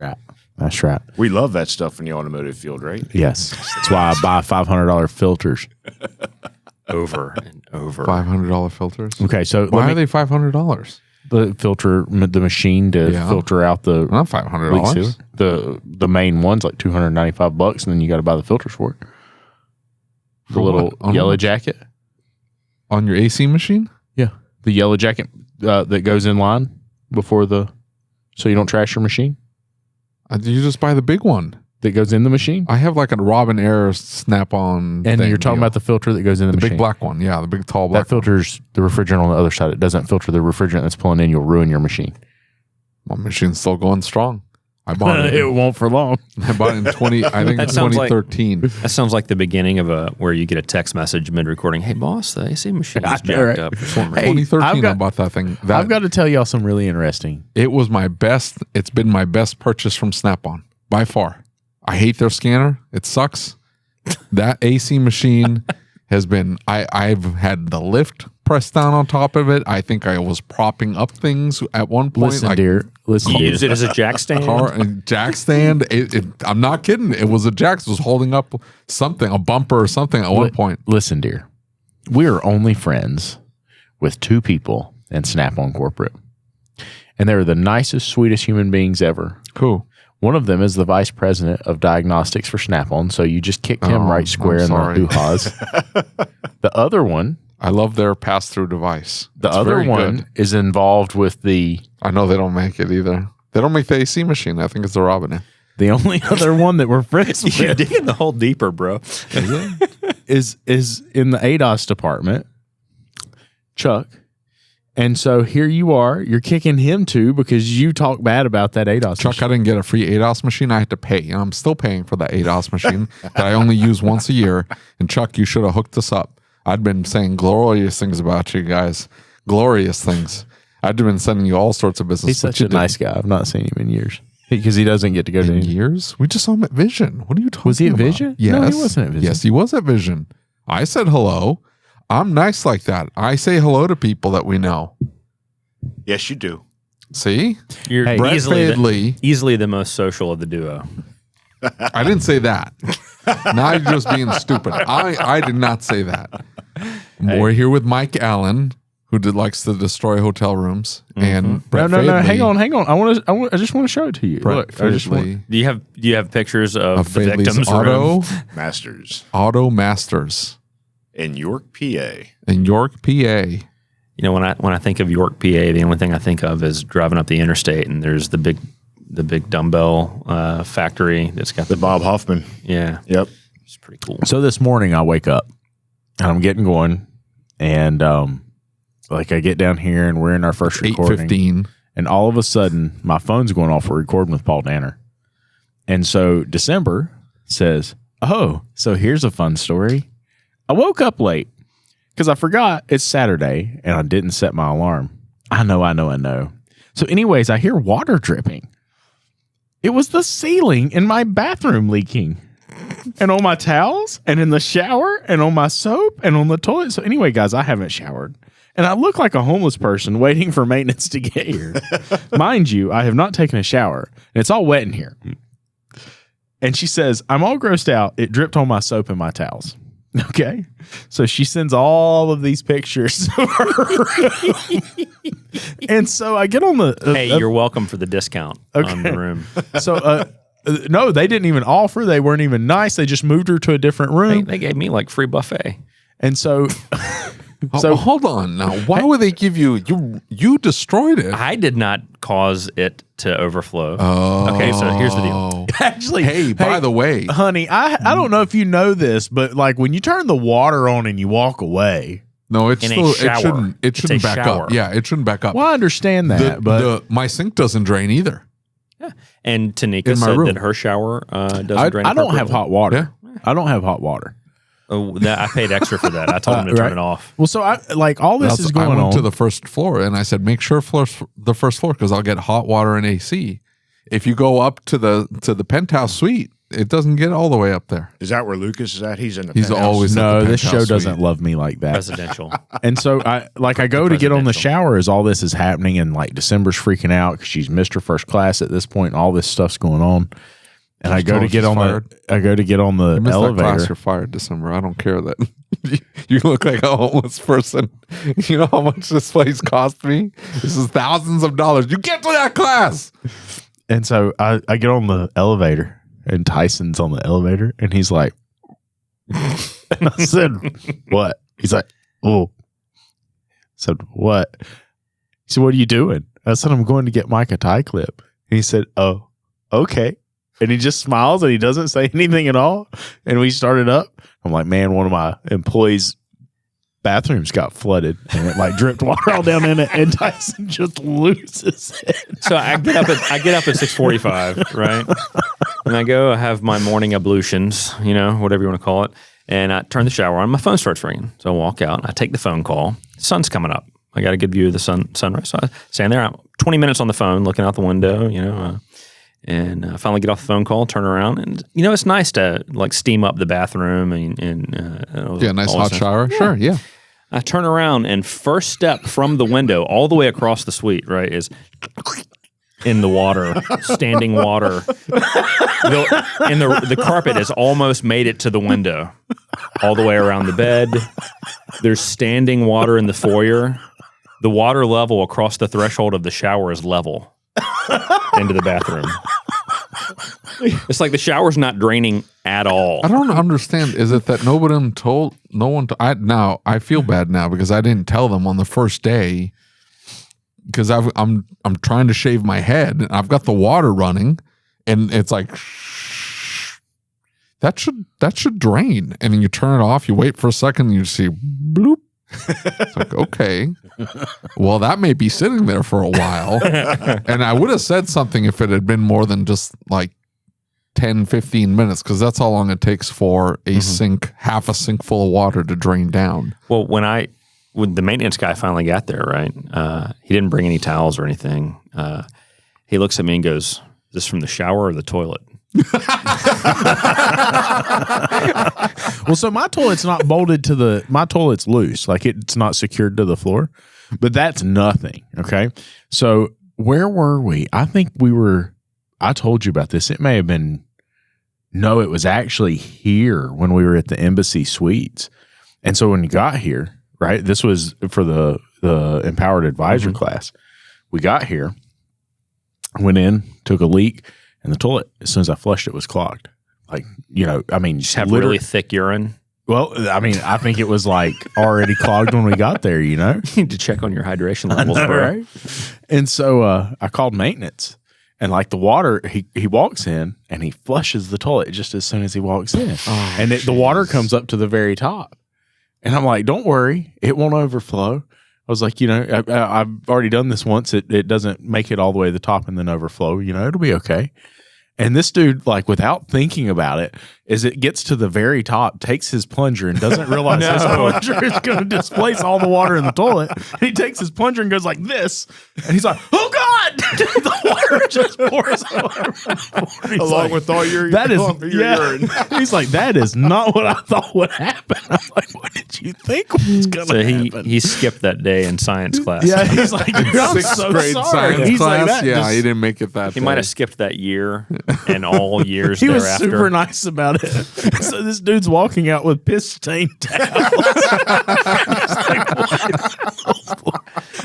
Right. That's right. We love that stuff in the automotive field, right? Yes. That's why I buy $500 filters. Over and over. $500 filters. Okay, so Why are they $500? the filter, the machine to filter out the Not $500. the main one's like $295, and then you got to buy the filters for it. The For little what? yellow jacket. On your AC machine? Yeah, the yellow jacket that goes in line before so you don't trash your machine. You just buy the big one That goes in the machine. I have like a Robin Air Snap-on And thing, you're talking about the filter that goes in the machine. big black one. Yeah, the big tall black That filters the refrigerant on the other side. It doesn't filter the refrigerant that's pulling in. You'll ruin your machine. one. My machine's still going strong. I bought it. It won't for long. I bought it in 2013. That sounds like the beginning of where you get a text message mid-recording. Hey, boss, the AC machine is jacked up. For some reason. 2013, I bought that thing. I've got to tell y'all some really interesting. It was my best. It's been my best purchase from Snap-on by far. I hate their scanner. It sucks. That AC machine has been. I've had the lift pressed down on top of it. I think I was propping up things at one point. Listen, dear. Listen, You dear. used it as a jack stand? Jack stand. I'm not kidding. It was a jack. It was holding up something, a bumper or something at one point. Listen, dear. We are only friends with two people in Snap-on Corporate. And they're the nicest, sweetest human beings ever. Cool. One of them is the vice president of diagnostics for Snap-on. So you just kicked him right square in the hoo-haws. The other one. I love their pass-through device. The It's other very one good. is involved with I know they don't make it either. They don't make the AC machine. I think it's the Robin. the only other one that we're friends You're with digging the hole deeper, bro. is in the ADOS department, Chuck. And so here you are, you're kicking him too because you talk bad about that ADOS Chuck, machine. I didn't get a free ADOS machine. I had to pay. And I'm still paying for that ADOS machine that I only use once a year. And Chuck, you should have hooked us up. I'd been saying glorious things about you guys. Glorious things. I'd been sending you all sorts of business. He's such a nice guy. I've not seen him in years because he doesn't get to go to In any. years? We just saw him at Vision. What are you talking about? Was he at Vision? Yes. No, he wasn't at Vision. Yes, he was at Vision. I said hello. I'm nice like that. I say hello to people that we know. Yes, you do. See? You're Hey, Brett easily Fadley. easily the most social of the duo. I didn't say that. Now you're just being stupid. I did not say that. We're here with Mike Allen, who likes to destroy hotel rooms, and Brett No. Fadley, Hang on. I just want to show it to you. Brett Look, I just want. Fadley Do you have pictures of the Fadley's victims' room? Auto Masters In York, PA. in York, PA. You know, when I think of York, PA, the only thing I think of is driving up the interstate, and there's the big dumbbell factory that's got The Bob Hoffman. yeah, Yep. it's pretty cool. So this morning I wake up and I'm getting going, and I get down here and we're in our first recording, 8:15. and all of a sudden my phone's going off. We're recording with Paul Danner, and so December says, "Oh, so here's a fun story. I woke up late because I forgot it's Saturday and I didn't set my alarm. I know. So anyways, I hear water dripping. It was the ceiling in my bathroom leaking, and on my towels, and in the shower, and on my soap, and on the toilet. So anyway, guys, I haven't showered, and I look like a homeless person waiting for maintenance to get here. Mind you, I have not taken a shower, and it's all wet in here." And she says, "I'm all grossed out. It dripped on my soap and my towels." Okay. So she sends all of these pictures. And so I get on the... Hey, you're welcome for the discount on the room. So, no, they didn't even offer. They weren't even nice. They just moved her to a different room. They gave me like free buffet. And so... So hold on now. Why would they give you? You destroyed it. I did not cause it to overflow. Oh. Okay, so here's the deal. Actually, Hey, by the way, honey, I don't know if you know this, but like when you turn the water on and you walk away... no, it's In a still shower. it shouldn't It's a back shower. up. Yeah, it shouldn't back up. Well, I understand that, but... my sink doesn't drain either. And Tanika In my said room. that her shower doesn't I drain. don't have appropriately. hot water. I don't have hot water. Oh, I paid extra for that. I told him to turn Right. it off. Well, so all this is I going went on. to the first floor and I said, make sure the first floor because I'll get hot water and AC. If you go up to the penthouse suite, it doesn't get all the way up there. Is that where Lucas is at? He's in the He's penthouse? always at No, the this show penthouse doesn't suite. love me like that. Residential. And so I go to get on the presidential. shower as all this is happening, and like December's freaking out because she's Mr. First Class at this point, and all this stuff's going on. And I go to get on the You missed that class, elevator. you're fired, December. I don't care that you look like a homeless person. You know how much this place cost me? This is thousands of dollars. You get to that class. And so I get on the elevator, and Tyson's on the elevator, and he's like, and I said, what? He's like, oh. I said, what? He said, what are you doing? I said, I'm going to get Mike a tie clip. And he said, oh, okay. And he just smiles and he doesn't say anything at all. And we started up. I'm like, man, one of my employees' bathrooms got flooded and it like dripped water all down in it. And Tyson just loses it. So I get up at 6:45, right? And I have my morning ablutions, whatever you want to call it. And I turn the shower on. My phone starts ringing. So I walk out. I take the phone call. Sun's coming up. I got a good view of the sunrise. So I stand there. I'm 20 minutes on the phone looking out the window, and I finally get off the phone call, turn around, and it's nice to like steam up the bathroom and Nice hot shower. Yeah. Sure, yeah. I turn around and first step from the window all the way across the suite, right, is in the water, standing water. The carpet has almost made it to the window, all the way around the bed. There's standing water in the foyer. The water level across the threshold of the shower is level into the bathroom. It's like the shower's not draining at all. I don't understand. Is it that I feel bad now because I didn't tell them on the first day because I'm trying to shave my head and I've got the water running and it's like that should drain, and then you turn it off, you wait for a second and you see bloop. It's like, okay, well, that may be sitting there for a while. And I would have said something if it had been more than just like 10, 15 minutes, because that's how long it takes for a sink, half a sink full of water to drain down. Well, when the maintenance guy finally got there, right, he didn't bring any towels or anything. He looks at me and goes, "Is this from the shower or the toilet?" Well, so my toilet's not bolted to my toilet's loose. Like it's not secured to the floor, but that's nothing. Okay. So where were we? I think I told you about this. It may have been, no, it was actually here when we were at the Embassy Suites. And so when you got here, right, this was for the Empowered Advisor class. We got here, went in, took a leak, and the toilet, as soon as I flushed it, was clogged. Like, Just have really thick urine. Well, I think it was like already clogged when we got there, You need to check on your hydration levels, bro. right? And so I called maintenance, and like the water, he walks in and he flushes the toilet just as soon as he walks in, and the water comes up to the very top. And I'm like, don't worry, it won't overflow. I was like, I've already done this once. It doesn't make it all the way to the top and then overflow. It'll be okay. And this dude, like, without thinking about it, as it gets to the very top, takes his plunger and doesn't realize his plunger is going to displace all the water in the toilet. And he takes his plunger and goes like this. And he's like, oh, God! The water just pours over. Along with all your urine. He's like, that is not what I thought would happen. I'm like, what did you think was going to happen? He skipped that day in science class. Yeah, he's like, I'm so Grade sorry. science He's class. like, he didn't make it that He day. might have skipped that year and all years He was thereafter. super nice about it. So this dude's walking out with piss stained towels.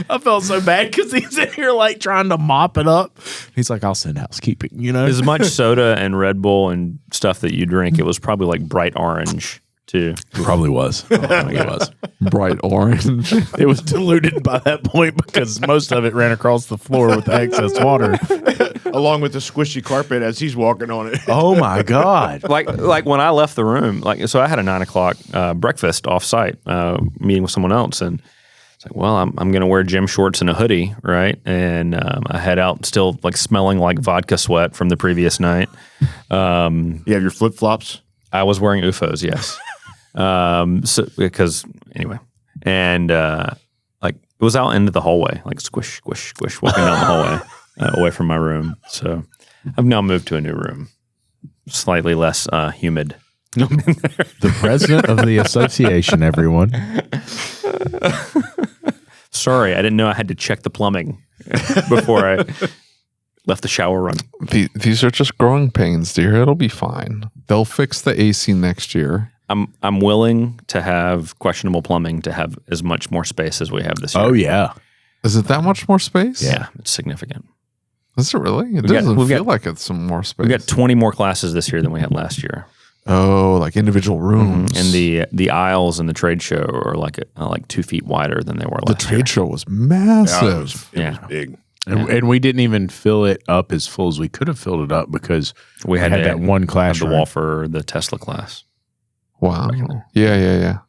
I felt so bad because he's in here like trying to mop it up. He's like, I'll send housekeeping, As much soda and Red Bull and stuff that you drink, it was probably like bright orange too. Probably was. I think it was. Bright orange. It was diluted by that point because most of it ran across the floor with the excess water. Along with the squishy carpet as he's walking on it. Oh my God. Like when I left the room, so I had a 9:00 breakfast off site, meeting with someone else, and it's like, well, I'm going to wear gym shorts and a hoodie, right? And I head out still like smelling like vodka sweat from the previous night. You have your flip flops. I was wearing UFOs, yes. Because anyway, and like it was out into the hallway, like squish, squish, squish, walking down the hallway away from my room. So I've now moved to a new room. slightly less humid. The president of the association, everyone. Sorry, I didn't know I had to check the plumbing before I left the shower run. These are just growing pains, dear. It'll be fine. They'll fix the AC next year. I'm willing to have questionable plumbing to have as much more space as we have this year. Oh, yeah. Is it that much more space? Yeah, it's significant. Is it really? It doesn't feel like it's some more space. We got 20 more classes this year than we had last year. Oh, like individual rooms. And the aisles in the trade show are like 2 feet wider than they were last year. The trade show was massive. It was big. And we didn't even fill it up as full as we could have filled it up because we had that one class. The wall for the Tesla class. Wow. Yeah.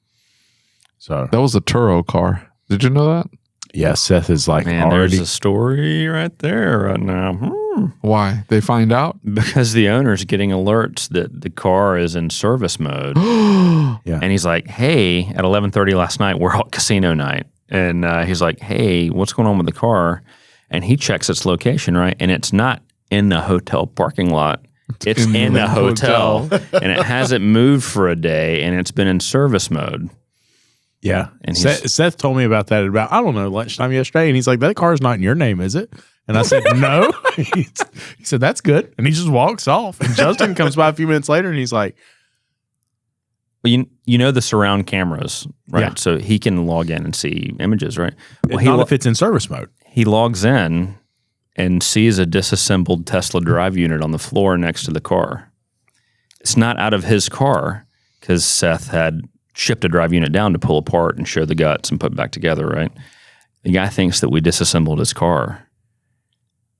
So that was a Turo car. Did you know that? Yeah, Seth is like Man, already. there's a story right there right now. Why? They find out? Because the owner's getting alerts that the car is in service mode. Yeah. And he's like, hey, at 11:30 last night, we're at casino night. And he's like, hey, what's going on with the car? And he checks its location, right? And it's not in the hotel parking lot. It's in the hotel. And it hasn't moved for a day, and it's been in service mode. Yeah. And Seth told me about that about, I don't know, lunchtime yesterday. And he's like, that car's not in your name, is it? And I said, no. He said, that's good. And he just walks off. And Justin comes by a few minutes later and he's like, well, you know the surround cameras, right? Yeah. So he can log in and see images, right? Well, not if it's in service mode. He logs in and sees a disassembled Tesla drive unit on the floor next to the car. It's not out of his car because Seth had shipped a drive unit down to pull apart and show the guts and put back together, right? The guy thinks that we disassembled his car,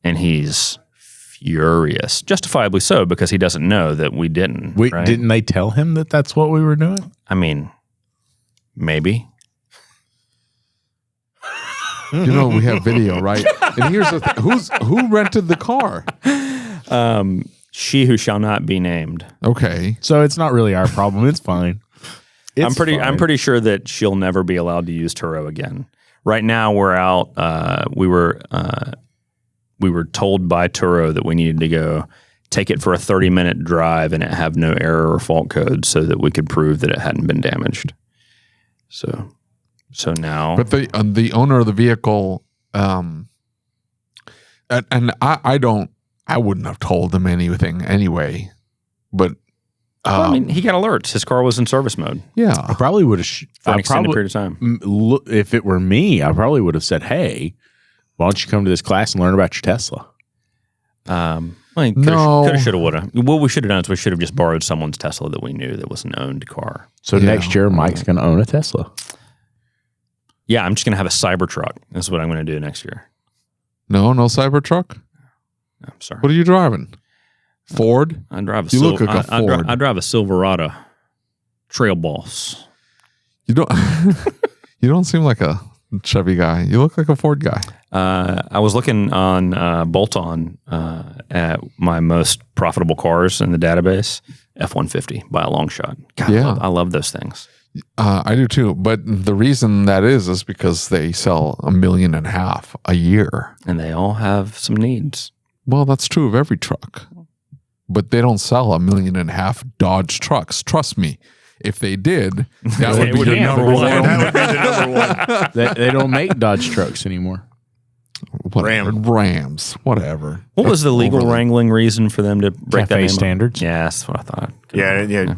and he's furious, justifiably so, because he doesn't know that we didn't. Right? Didn't they tell him that that's what we were doing? I mean, maybe. You know, we have video, right? And here's the thing. Who rented the car? She who shall not be named. Okay. So it's not really our problem. It's fine. I'm pretty sure that she'll never be allowed to use Turo again. Right now, we're out. We were told by Turo that we needed to go take it for a 30-minute drive and it have no error or fault code, so that we could prove that it hadn't been damaged. So now, but the owner of the vehicle, and I wouldn't have told him anything anyway, but. I mean, he got alerts. His car was in service mode. Yeah. I probably would have. For an extended period of time. If it were me, I probably would have said, hey, why don't you come to this class and learn about your Tesla? Coulda, shoulda, woulda. What we should have done is we should have just borrowed someone's Tesla that we knew that was an owned car. So next year, Mike's going to own a Tesla. Yeah, I'm just going to have a Cybertruck. That's what I'm going to do next year. No Cybertruck? I'm sorry. What are you driving? Ford? I drive a You look like a Ford. I drive a Silverado Trail Boss. You don't seem like a Chevy guy. You look like a Ford guy. I was looking on Bolt-On at my most profitable cars in the database. F-150 by a long shot. God, Yeah. I love those things. I do too. But the reason that is because they sell 1.5 million a year. And they all have some needs. Well, that's true of every truck. But they don't sell 1.5 million Dodge trucks. Trust me. If they did, that would be the number one. That would be the number one. They don't make Dodge trucks anymore. Rams, whatever. What was the legal wrangling reason for them to break that Cafe name standards? Yeah, that's what I thought. Yeah.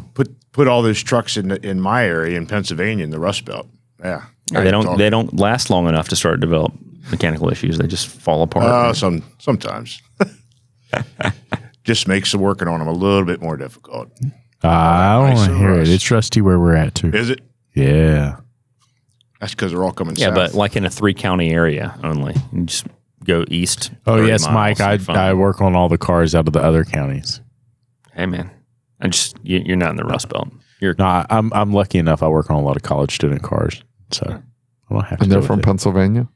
Put all those trucks in my area in Pennsylvania in the Rust Belt. Yeah. They don't last long enough to start to develop mechanical issues. They just fall apart. Sometimes. Just makes the working on them a little bit more difficult. I don't want to hear Rust. it. It's rusty where we're at, too. Is it? Yeah. That's because they're all coming Yeah, south. but like in a 3-county area only. You just go east. Oh, 30 yes, miles, Mike. you're fine. I work on all the cars out of the other counties. Hey, man. You're not in the Rust Belt. No, I'm lucky enough. I work on a lot of college student cars, so I don't have to. And they're deal from with it. Pennsylvania?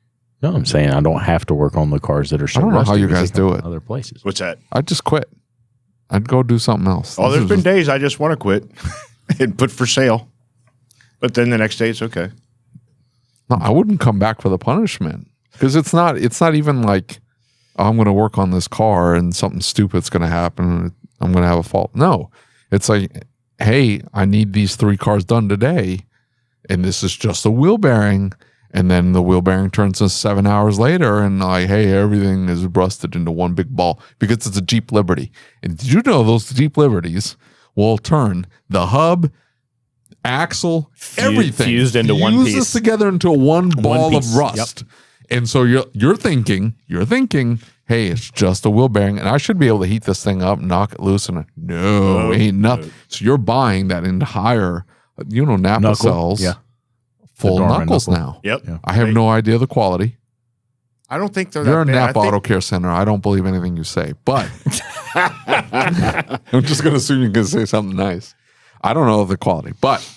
No, I'm saying I don't have to work on the cars that are so I don't know how rusty you because guys they come do from it. Other places. What's that? I'd just quit. I'd go do something else. Oh, there's been days I just want to quit and put for sale. But then the next day it's okay. No, I wouldn't come back for the punishment. Because it's not even like, oh, I'm going to work on this car and something stupid's going to happen. I'm going to have a fault. No, it's like, hey, I need these 3 cars done today, and this is just a wheel bearing. And then the wheel bearing turns to 7 hours later, and like, hey, everything is rusted into one big ball because it's a Jeep Liberty. And did you know those Jeep Liberties will turn the hub, axle, everything fused into one piece, fuses together into one ball piece. of rust. Yep. And so you're thinking, hey, it's just a wheel bearing, and I should be able to heat this thing up, knock it loose, and ain't nothing. So you're buying that entire, Napa Knuckle. cells. Yeah. Full Dorman knuckles knuckle. now. Yep. Yeah. I have no idea the quality. I don't think they're You're a that bad. Napa I think- Auto Care Center. I don't believe anything you say, but I'm just going to assume you're going to say something nice. I don't know the quality, but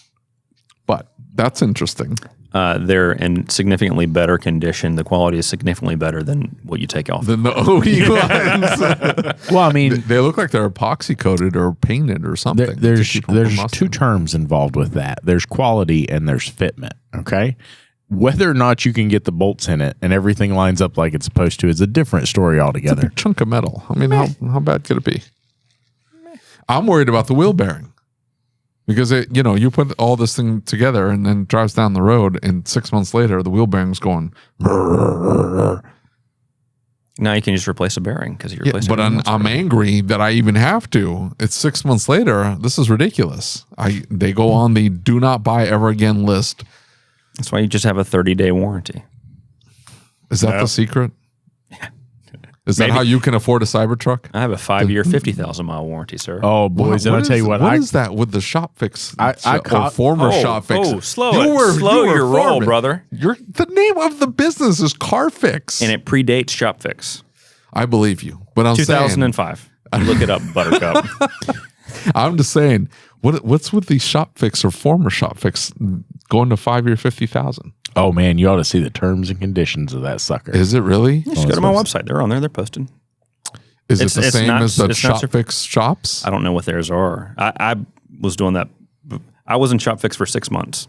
that's interesting. They're in significantly better condition. The quality is significantly better than what you take off. Then the OE ones, Well, I mean, they look like they're epoxy coated or painted or something. there's to keep them from two rusting. terms involved with that. There's quality and there's fitment. Okay, whether or not you can get the bolts in it and everything lines up like it's supposed to is a different story It's a altogether. big chunk of metal. I mean, how bad could it be? I'm worried about the wheel bearing. Because you put all this thing together and then drives down the road, and 6 months later, the wheel bearing's going. Now you can just replace a bearing because you replace. But I'm angry that I even have to. It's 6 months later. This is ridiculous. They go on the do not buy ever again list. That's why you just have a 30-day warranty. Is that the secret? Is that Maybe. how you can afford a Cybertruck? I have a 5-year, 50,000-mile warranty, sir. Oh, boys, and I'll tell you what, What is that with the shop fix? I caught- former shop fix. Slow You were your roll, farming. brother. The name of the business is Car Fix. And it predates Shop Fix. I believe you, but I'm saying 2005. Look it up, Buttercup. I'm just saying, what's with these shop fix or former shop fix going to 5-year 50,000? oh man, you ought to see the terms and conditions of that sucker. Is it really? Just go to my website. They're on there. They're posted. Is it It's- the it's same not- as the it's not shop super- fix shops? I don't know what theirs are. I was doing that. I was in Shop Fix for 6 months,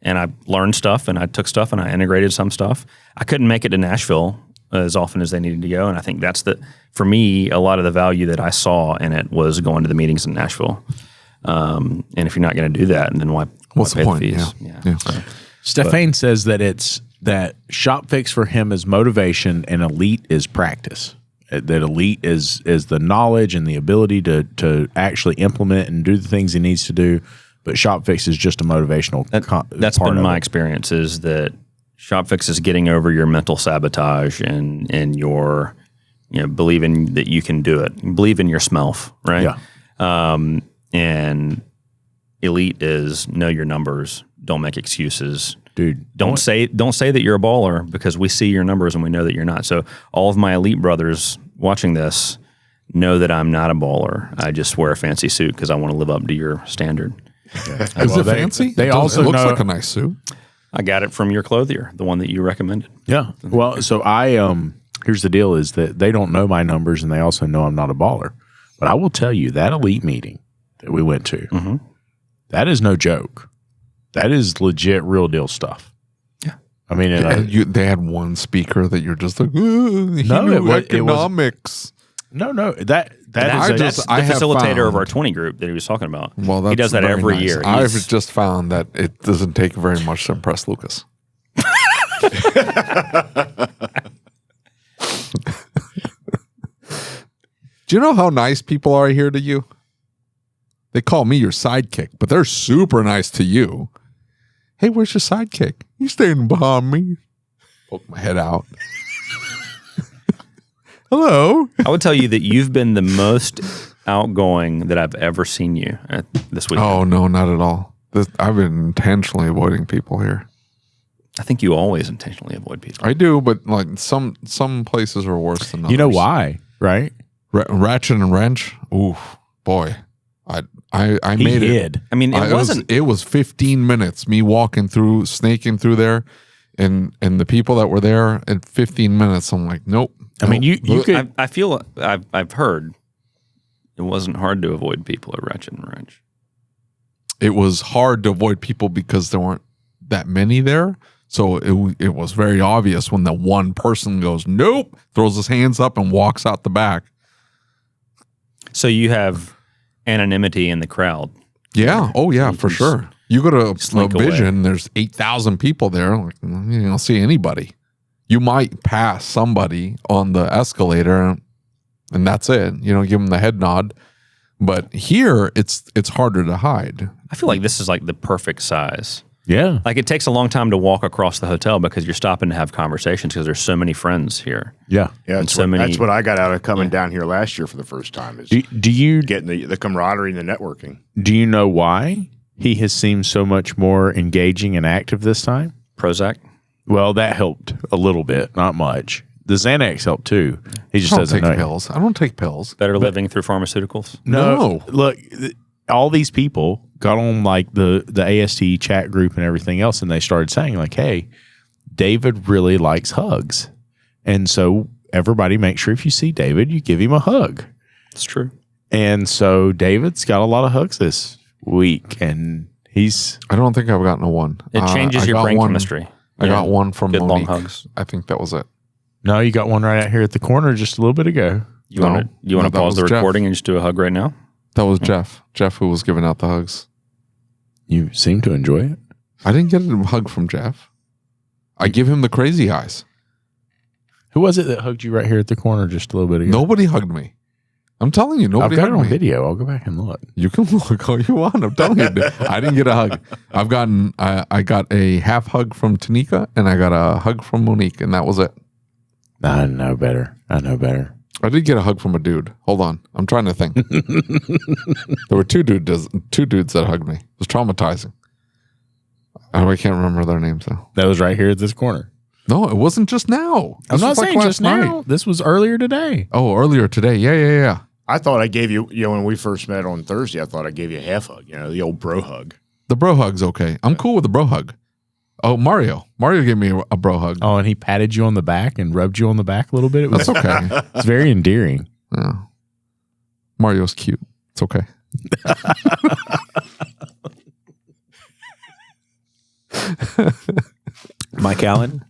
and I learned stuff, and I took stuff, and I integrated some stuff. I couldn't make it to Nashville as often as they needed to go, and I think that's for me, a lot of the value that I saw in it was going to the meetings in Nashville. And if you're not going to do that, then why What's pay the point? fees? Yeah. Stefan says that shop fix for him is motivation and elite is practice. That elite is the knowledge and the ability to actually implement and do the things he needs to do. But shop fix is just a motivational. That's part been of my it. experience, is that Shop Fix is getting over your mental sabotage and your believing that you can do it. Believe in your smelf, right? Yeah. And elite is know your numbers. Don't make excuses. Dude, Don't say that you're a baller, because we see your numbers and we know that you're not. So all of my elite brothers watching this know that I'm not a baller. I just wear a fancy suit because I want to live up to your standard. Is it fancy? They It also looks know- like a nice suit. I got it from your clothier, the one that you recommended. Yeah. Well, so here's the deal is that they don't know my numbers and they also know I'm not a baller. But I will tell you that elite meeting that we went to, that is no joke. That is legit real deal stuff. Yeah. I mean, They had one speaker that you're just like, he No, knew it was- economics. no, that That's is the I have facilitator found- of our 20 group that he was talking about. Well, that's he does that very every nice. year. I've He's- just found that it doesn't take very much to impress Lucas. Do you know how nice people are here to you? They call me your sidekick, but they're super nice to you. Hey, where's your sidekick? He's standing behind me. Poke my head out. Hello. I would tell you that you've been the most outgoing that I've ever seen you this week. Oh, no, not at all. I've been intentionally avoiding people here. I think you always intentionally avoid people. I do, but like some places are worse than others. you know why, right? Ratchet and wrench. Oof, boy. I He made it. hid. I mean, it wasn't. It was 15 minutes. Me walking through, snaking through there, and the people that were there in 15 minutes. I'm like, nope. I mean, you nope. could. I feel I've heard it wasn't hard to avoid people at Ratchet and Wrench. It was hard to avoid people because there weren't that many there. So it was very obvious when the one person goes, nope, throws his hands up and walks out the back. So you have anonymity in the crowd. Yeah. Oh, yeah, for sure. You go to slink a Vision, there's 8,000 people there. Like, you don't see anybody. You might pass somebody on the escalator, and that's it. You know, give them the head nod. But here, it's harder to hide. I feel like this is like the perfect size. Yeah. Like it takes a long time to walk across the hotel because you're stopping to have conversations because there's so many friends here. Yeah. Yeah, And so many- that's what I got out of coming down here last year for the first time is Do you getting the camaraderie and the networking. do you know why he has seemed so much more engaging and active this time? Prozac. Well, that helped a little bit, not much. The Xanax helped too. He just I don't doesn't take know. pills. I don't take pills. Better living through pharmaceuticals. No. Look, all these people got on like the AST chat group and everything else, and they started saying like, "Hey, David really likes hugs," and so everybody make sure if you see David, you give him a hug. It's true. And so David's got a lot of hugs this week, and he's I don't think I've gotten a one. It changes I your got brain one- chemistry. I got one from Good long Monique. hugs. I think that was it. no, you got one right out here at the corner just a little bit ago. You No. want to No, that pause the was Jeff. recording and just do a hug right now? That was Jeff. Jeff who was giving out the hugs. You seem to enjoy it. I didn't get a hug from Jeff. I give him the crazy eyes. Who was it that hugged you right here at the corner just a little bit ago? Nobody hugged me. I'm telling you, I've nobody got hugged it on me. video. I'll go back and look. You can look all you want. I'm telling you, I didn't get a hug. I've gotten, I got a half hug from Tanika, and I got a hug from Monique, and that was it. I know better. I know better. I did get a hug from a dude. Hold on, I'm trying to think. There were two dudes that hugged me. It was traumatizing. I can't remember their names though. That was right here at this corner. No, it wasn't just now. I'm This not was like saying just last now. night. This was earlier today. Oh, earlier today. Yeah. I thought I gave you, when we first met on Thursday, I thought I gave you a half hug, the old bro hug. The bro hug's okay. I'm cool with the bro hug. Oh, Mario gave me a bro hug. Oh, and he patted you on the back and rubbed you on the back a little bit. It was That's okay. it's very endearing. Yeah. Mario's cute. It's okay. Mike Allen,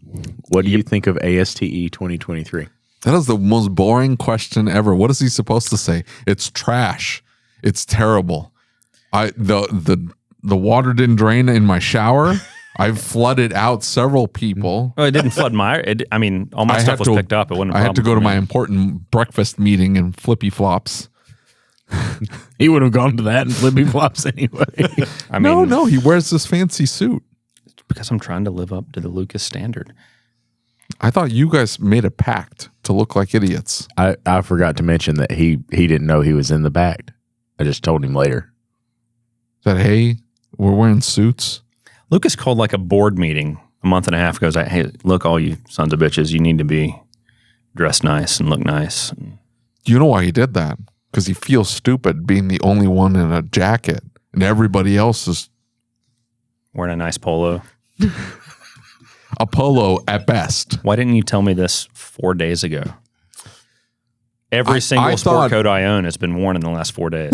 what do you think of ASTE 2023? That is the most boring question ever. What is he supposed to say? It's trash. It's terrible. The water didn't drain in my shower. I've flooded out several people. Oh, it didn't flood my. All my I stuff had was to- picked up. It wasn't. I had to go to my important breakfast meeting in flippy flops. He would have gone to that and flippy flops anyway. No, he wears this fancy suit. because I'm trying to live up to the Lucas standard. I thought you guys made a pact to look like idiots. I forgot to mention that he didn't know he was in the pact. I just told him later. That, hey, we're wearing suits. Lucas called like a board meeting a month and a half ago. He's like, hey, look, all you sons of bitches, you need to be dressed nice and look nice. You know why he did that? Because he feels stupid being the only one in a jacket and everybody else is Wearing a nice polo. a polo at best. Why didn't you tell me this 4 days ago? Every I single sport thought- coat I own has been worn in the last 4 days.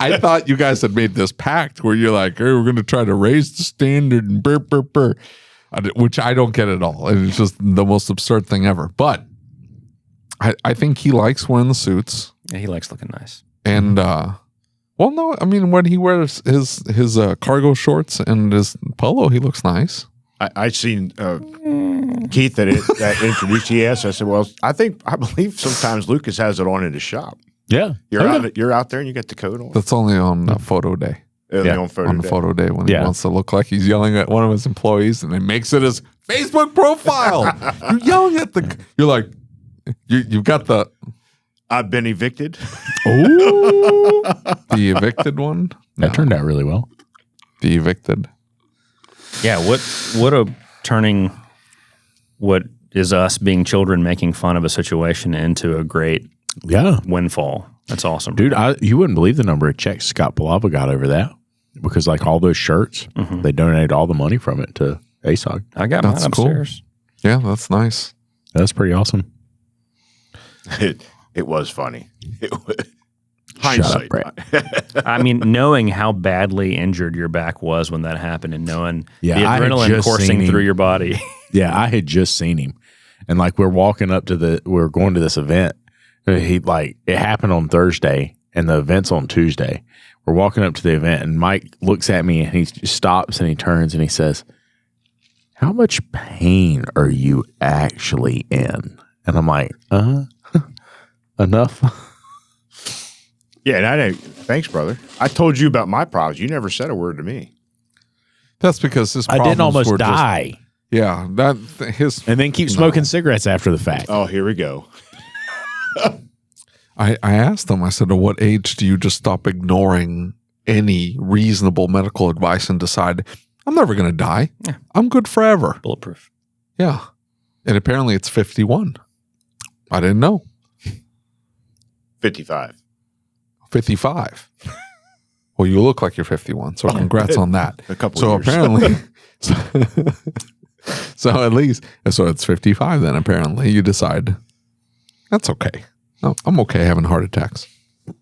I thought you guys had made this pact where you're like, hey, we're going to try to raise the standard and burr, burr, burr, which I don't get at all. And it's just the most absurd thing ever. But I think he likes wearing the suits. Yeah, he likes looking nice. And, well, no, I mean, when he wears his cargo shorts and his polo, he looks nice. I seen Keith that introduced ES. I said, well, I believe sometimes Lucas has it on in his shop. Yeah. You're out there and you got the coat on. That's only on photo day. Yeah. On photo On the day. photo day when Yeah. he wants to look like he's yelling at one of his employees and he makes it his Facebook profile. You're yelling at you're like, you've got the I've been evicted. the evicted one. That turned out really well. The evicted. Yeah, what a turning what is us being children making fun of a situation into a great Yeah. windfall. That's awesome. Dude, you wouldn't believe the number of checks Scott Palava got over that because like all those shirts, they donated all the money from it to ASOG. I got That's mine cool. upstairs. Yeah, that's nice. That's pretty awesome. It was funny. It was, Shut hindsight. up, Brett. I mean, knowing how badly injured your back was when that happened and knowing Yeah, the I had adrenaline just coursing seen through him. your body. Yeah, I had just seen him. And like we're walking up to we're going to this event. It happened on Thursday and the event's on Tuesday. We're walking up to the event, and Mike looks at me, and he stops, and he turns, and he says, "How much pain are you actually in?" And I'm like, enough. Yeah, and I didn't. Thanks, brother. I told you about my problems. You never said a word to me. That's because his I problems didn't almost were just- die. yeah, his. And then keep smoking cigarettes after the fact. Oh, here we go. I asked him. I said, "At what age do you just stop ignoring any reasonable medical advice and decide I'm never going to die? Yeah. I'm good forever." Bulletproof. Yeah, and apparently it's 51. I didn't know. 55. 55. Well, you look like you're 51, so congrats on that. A couple So years. apparently, so at least, so it's 55 then apparently. You decide, that's okay. No, I'm okay having heart attacks. I'm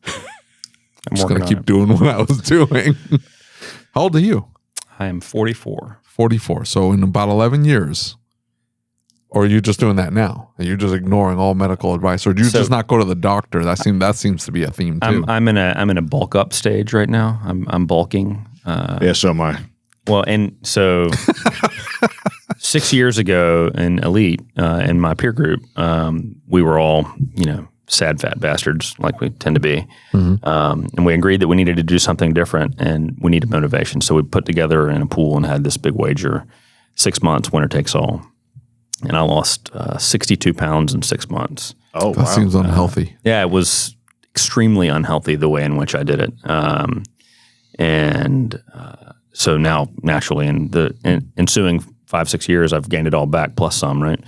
just going working to on keep doing what I was doing. How old are you? I am 44. 44. So in about 11 years, or are you just doing that now? Are you just ignoring all medical advice, or do you just not go to the doctor? That seems to be a theme too. I'm in a bulk up stage right now. I'm bulking. Yeah, so am I. Well, and so 6 years ago in Elite, in my peer group, we were all, sad fat bastards like we tend to be. And we agreed that we needed to do something different and we needed motivation. So we put together in a pool and had this big wager, 6 months, winner takes all. And I lost 62 pounds in 6 months. Oh, that wow. seems unhealthy. Yeah, it was extremely unhealthy the way in which I did it. So now, naturally, in the ensuing 5-6 years, I've gained it all back plus some, right?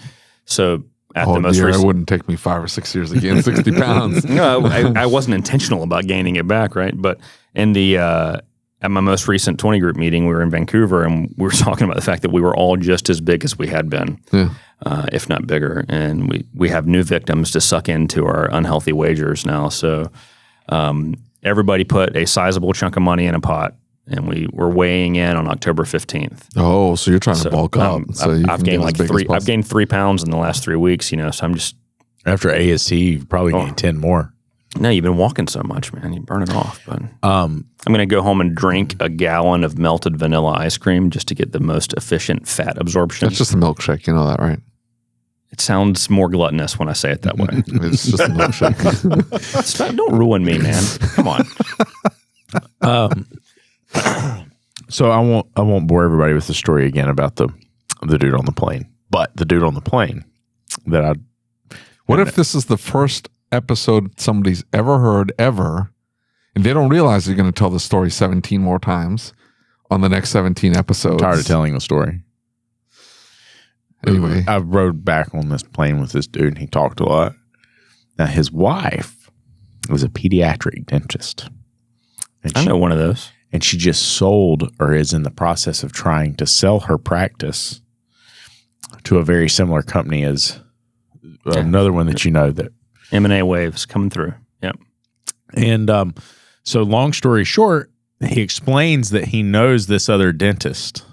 So at the most It recent, wouldn't take me 5 or 6 years to gain 60 pounds. no, I wasn't intentional about gaining it back, right? But in the at my most recent 20 group meeting, we were in Vancouver, and we were talking about the fact that we were all just as big as we had been, if not bigger. And we have new victims to suck into our unhealthy wagers now. So everybody put a sizable chunk of money in a pot, and we were weighing in on October 15th. Oh, so you're trying to bulk up. So I've gained like I've gained 3 pounds in the last 3 weeks, so I'm just. After AST, you've probably gained 10 more. No, you've been walking so much, man. You burn it off. But I'm going to go home and drink a gallon of melted vanilla ice cream just to get the most efficient fat absorption. That's just a milkshake. You know that, right? It sounds more gluttonous when I say it that way. It's just a milkshake. Don't ruin me, man. Come on. So I won't bore everybody with the story again about the dude on the plane. But the dude on the plane that What if this is the first episode somebody's ever heard ever, and they don't realize they're going to tell the story 17 more times on the next 17 episodes? I'm tired of telling the story. Anyway, I rode back on this plane with this dude, and he talked a lot. Now, his wife was a pediatric dentist. And I know one of those. And she just sold, or is in the process of trying to sell her practice to a very similar company as another one that you know that M&A waves coming through. Yep. And so long story short, he explains that he knows this other dentist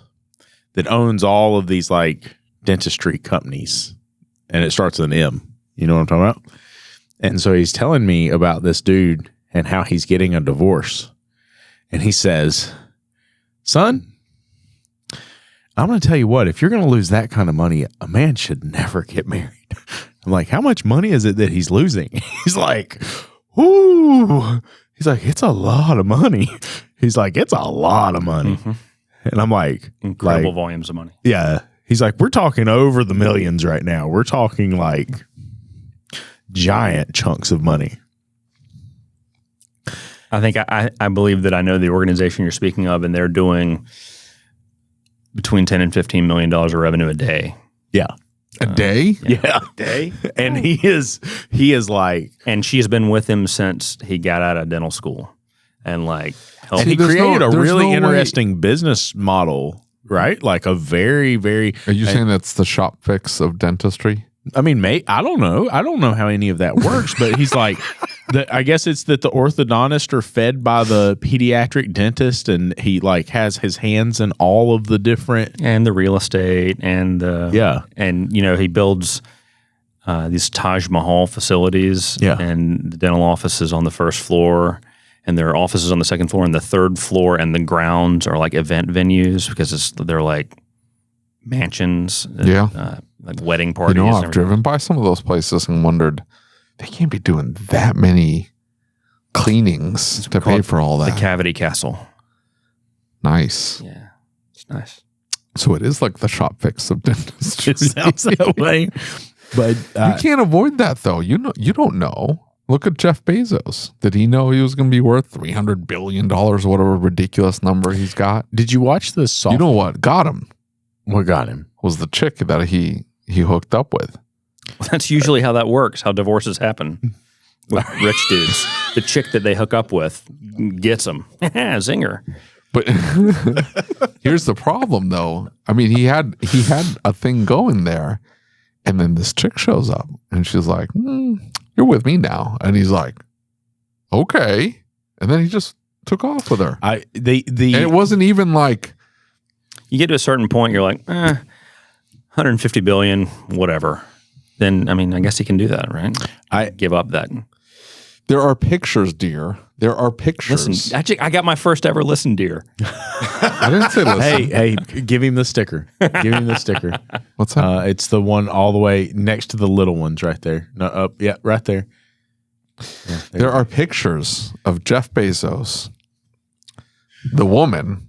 that owns all of these like dentistry companies, and it starts with an M. You know what I'm talking about? And so he's telling me about this dude and how he's getting a divorce. And he says, "Son, I'm going to tell you what, if you're going to lose that kind of money, a man should never get married." I'm like, "How much money is it that he's losing?" He's like, "Ooh." He's like, "It's a lot of money." He's like, "It's a lot of money." Mm-hmm. And I'm like, Incredible volumes of money. yeah. He's like, "We're talking over the millions right now. We're talking like giant chunks of money." I think I believe that I know the organization you're speaking of, and they're doing between $10 and $15 million of revenue a day. Yeah. a day? Yeah. Day. And he is like, And she's been with him since he got out of dental school, and like, and he there's created no- a there's really no way- interesting business model, right? Like a very, very, Are you saying that's the shop fix of dentistry? I mean, I don't know. I don't know how any of that works, but he's like, I guess it's that the orthodontists are fed by the pediatric dentist, and he like has his hands in all of the different. and the real estate and the Yeah. and he builds these Taj Mahal facilities, Yeah. and the dental office is on the first floor, and there are offices on the second floor, and the third floor and the grounds are like event venues because they're like mansions, like wedding parties. You know, and I've everything. driven by some of those places and wondered, they can't be doing that many cleanings to call pay it for all The that. Cavity Castle. Nice. Yeah, it's nice. So it is like the shop fix of dentistry. It sounds that way. But You can't avoid that, though. You don't know. Look at Jeff Bezos. Did he know he was going to be worth $300 billion, whatever ridiculous number he's got? did you watch the soft? You know what got him What got him? was the chick that he hooked up with. Well, that's usually how that works. How divorces happen with rich dudes. The chick that they hook up with gets them. Zinger. But here's the problem, though. I mean, he had a thing going there, and then this chick shows up, and she's like, "You're with me now," and he's like, "Okay," and then he just took off with her. And And it wasn't even like, You get to a certain point, you're like, 150 billion, whatever. Then, I mean, I guess he can do that, right? I Give up that. there are pictures, dear. There are pictures. Listen, actually, I got my first ever listen, dear. I didn't say listen. hey, give him the sticker. Give him the sticker. What's that? It's the one all the way next to the little ones right there. No, up, yeah, right there. Yeah, There are pictures of Jeff Bezos, the woman,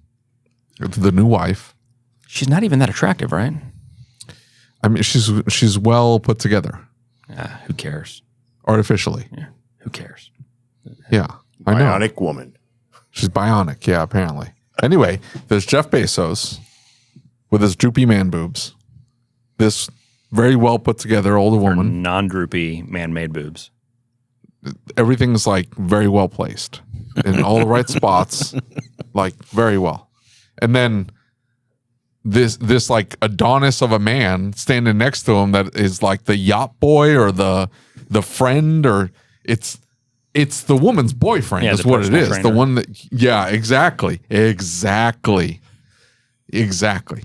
the new wife. She's not even that attractive, right? I mean, she's well put together Who cares? artificially. Yeah, who cares? Yeah, I know. Bionic woman. She's bionic. Yeah, apparently. Anyway, there's Jeff Bezos with his droopy man boobs. This very well put together older woman. Non-droopy man-made boobs. Everything's like very well placed in all the right spots, like very well. And then this like Adonis of a man standing next to him that is like the yacht boy or the friend, or it's the woman's boyfriend. Yeah, is the what it personal is. trainer. The one that, yeah, exactly.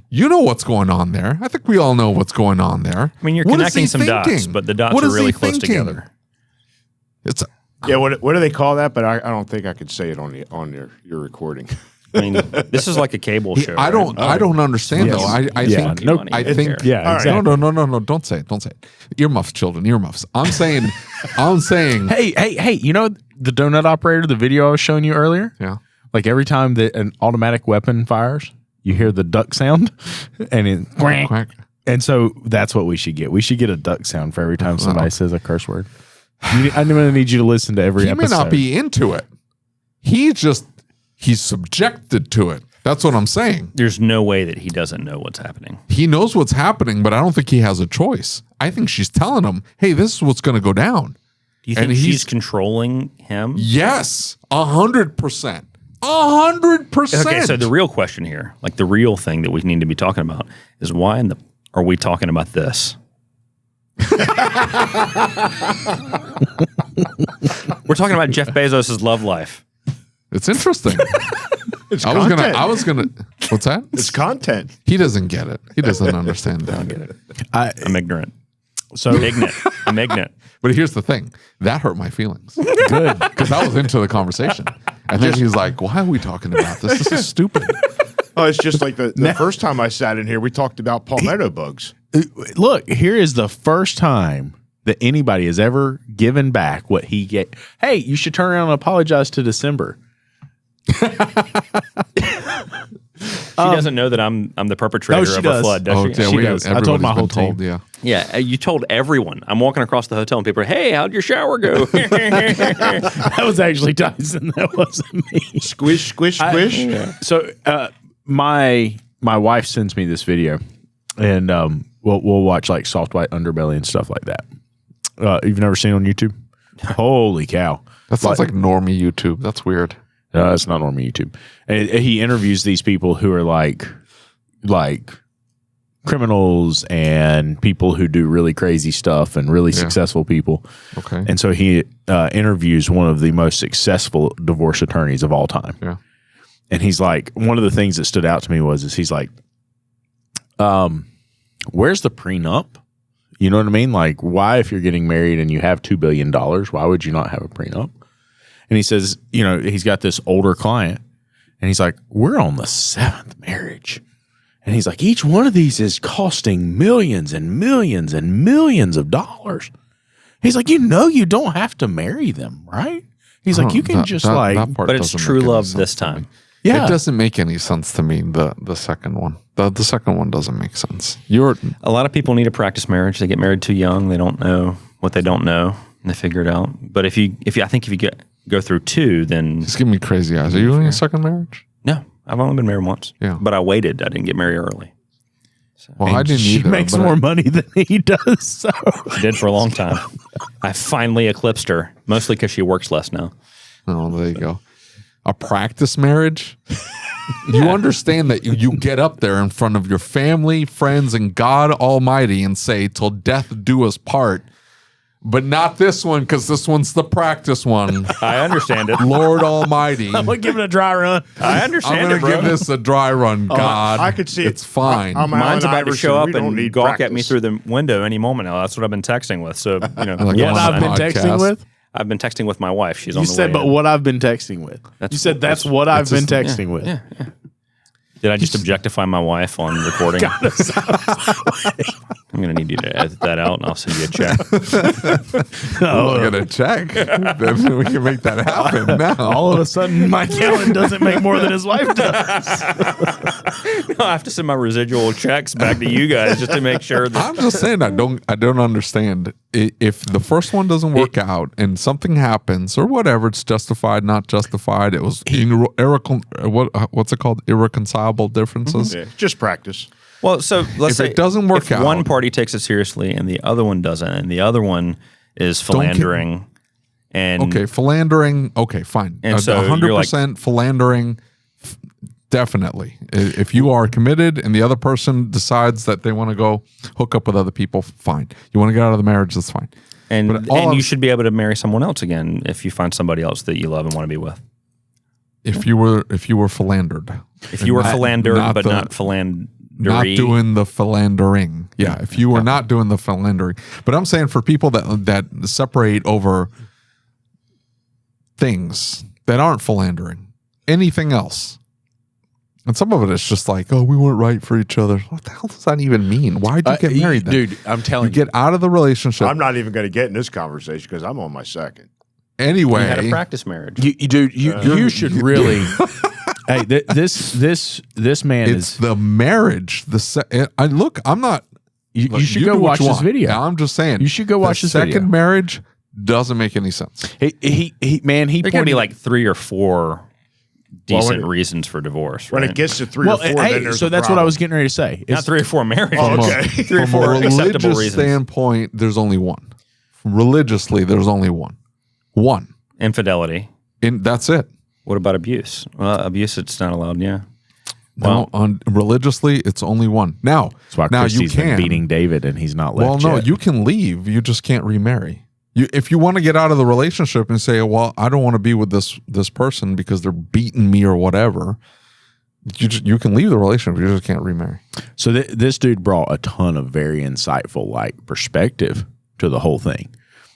You know what's going on there. I think we all know what's going on there. I mean, you're What is connecting he some dots, thinking? but the dots What are is he really close thinking? together. It's Yeah, what do they call that? But I don't think I could say it on your recording. I mean, this is like a cable show. I don't understand though. I Yeah, think no, I Who think cares? yeah, All right. exactly. no. Don't say it. Earmuffs, children. Earmuffs. I'm saying. Hey, you know the donut operator, the video I was showing you earlier? Yeah. Like every time that an automatic weapon fires, you hear the duck sound and it quack. Quack. And so that's what we should get. We should get a duck sound for every time somebody says a curse word. I'm going to need you to listen to every He episode. may not be into it. He's subjected to it. That's what I'm saying. There's no way that he doesn't know what's happening. He knows what's happening, but I don't think he has a choice. I think she's telling him, "Hey, this is what's going to go down." Do you think And she's he's- controlling him? Yes, 100%. 100%. Okay, so the real question here, like the real thing that we need to be talking about, is why are we talking about this? We're talking about Jeff Bezos' love life. It's interesting. It's I was gonna. What's that? It's content. He doesn't get it. He doesn't understand that. Get it? I- I'm ignorant. so Ignorant. I'm ignorant. But here's the thing. That hurt my feelings. good. Because I was into the conversation. And then he's like, why are we talking about this? This is stupid. Oh, it's just like the first time I sat in here, we talked about palmetto bugs. Look, here is the first time that anybody has ever given back what he get. Hey, you should turn around and apologize to December. She doesn't know that I'm the perpetrator she of a does. flood, does she? yeah, She does. I told my whole team. Yeah. Yeah, you told everyone. I'm walking across the hotel and people are, hey, how'd your shower go? That was actually Tyson. That wasn't me. Squish, squish, squish. So my wife sends me this video, and we'll watch like soft white underbelly and stuff like that. You've never seen it on YouTube? Holy cow! That sounds like normie YouTube. That's weird. It's not normal YouTube. And he interviews these people who are like criminals and people who do really crazy stuff and really successful people. Okay. And so he interviews one of the most successful divorce attorneys of all time. Yeah. And he's like, one of the things that stood out to me was he's like, where's the prenup? You know what I mean? Like, why, if you're getting married and you have $2 billion, why would you not have a prenup? And he says, you know, he's got this older client and he's like, we're on the 7th marriage. And he's like, each one of these is costing millions and millions and millions of dollars. He's like, you know, you don't have to marry them, right? He's like, you can but it's true love this time. Yeah. It doesn't make any sense to me, the second one. The second one doesn't make sense. A lot of people need to practice marriage. They get married too young. They don't know what they don't know, and they figure it out. But I think if you go through 2, then it's giving me crazy eyes. Are you in a second marriage? No, I've only been married once. Yeah, but I waited. I didn't get married early. So. Well, I didn't either. She makes more money than he does. So she did for a long time. I finally eclipsed her, mostly because she works less now. Oh, there you go. A practice marriage? You understand that you get up there in front of your family, friends, and God Almighty and say, till death do us part. But not this one, because this one's the practice one. I understand it. Lord Almighty. I'm going to give it a dry run. I understand I'm going to give this a dry run, God. I could see it. It's fine. Mine's about to show up and gawk at me through the window any moment now. That's what I've been texting with. So, you know. Like what I've been texting with? I've been texting with my wife. She's on the way. You said, but what I've been texting with. That's what I've been texting with. Yeah. Did I just objectify my wife on recording? I'm going to need you to edit that out, and I'll send you a check. We'll get a check. Then we can make that happen now. All of a sudden, Mike Allen doesn't make more than his wife does. No, I have to send my residual checks back to you guys just to make sure that. I'm just saying I don't understand. If the first one doesn't work out and something happens or whatever, it's justified, not justified. It was what's it called? Irreconcilable differences. Yeah, just practice. Well, so let's say it doesn't work out, one party takes it seriously and the other one doesn't, and the other one is philandering. Philandering. Okay, fine. And so 100% philandering. Definitely. If you are committed and the other person decides that they want to go hook up with other people, fine. You want to get out of the marriage, that's fine. And you should be able to marry someone else again if you find somebody else that you love and want to be with. If you were philandered. If you were philandered, but not philandery. Not doing the philandering. Yeah, if you were not doing the philandering. But I'm saying for people that separate over things that aren't philandering, anything else. And some of it is just like, oh, we weren't right for each other. What the hell does that even mean? Why did you get married then? Dude, I'm telling you. You get out of the relationship. I'm not even going to get in this conversation because I'm on my second. Anyway. You had a practice marriage. You should really... Hey, this man it's the marriage. I'm not... You should go watch this video. Now, I'm just saying. You should go watch this video. Second marriage doesn't make any sense. He There can be like 3 or 4... decent reasons for divorce. When right? it gets to 3 or 4, then there's so that's what I was getting ready to say. Not 3 or 4 marriages. Oh, okay. 3 or 4 From a acceptable religious reasons. standpoint, there's only one. Religiously, there's only one. One. Infidelity. That's it. What about abuse? Well, abuse, it's not allowed. Yeah. Well, on religiously, it's only one. Now Christy's been beating David, and he's not left. Well, no, you can leave. You just can't remarry. If you want to get out of the relationship and say, well, I don't want to be with this person because they're beating me or whatever, you can leave the relationship. You just can't remarry. So this dude brought a ton of very insightful perspective to the whole thing.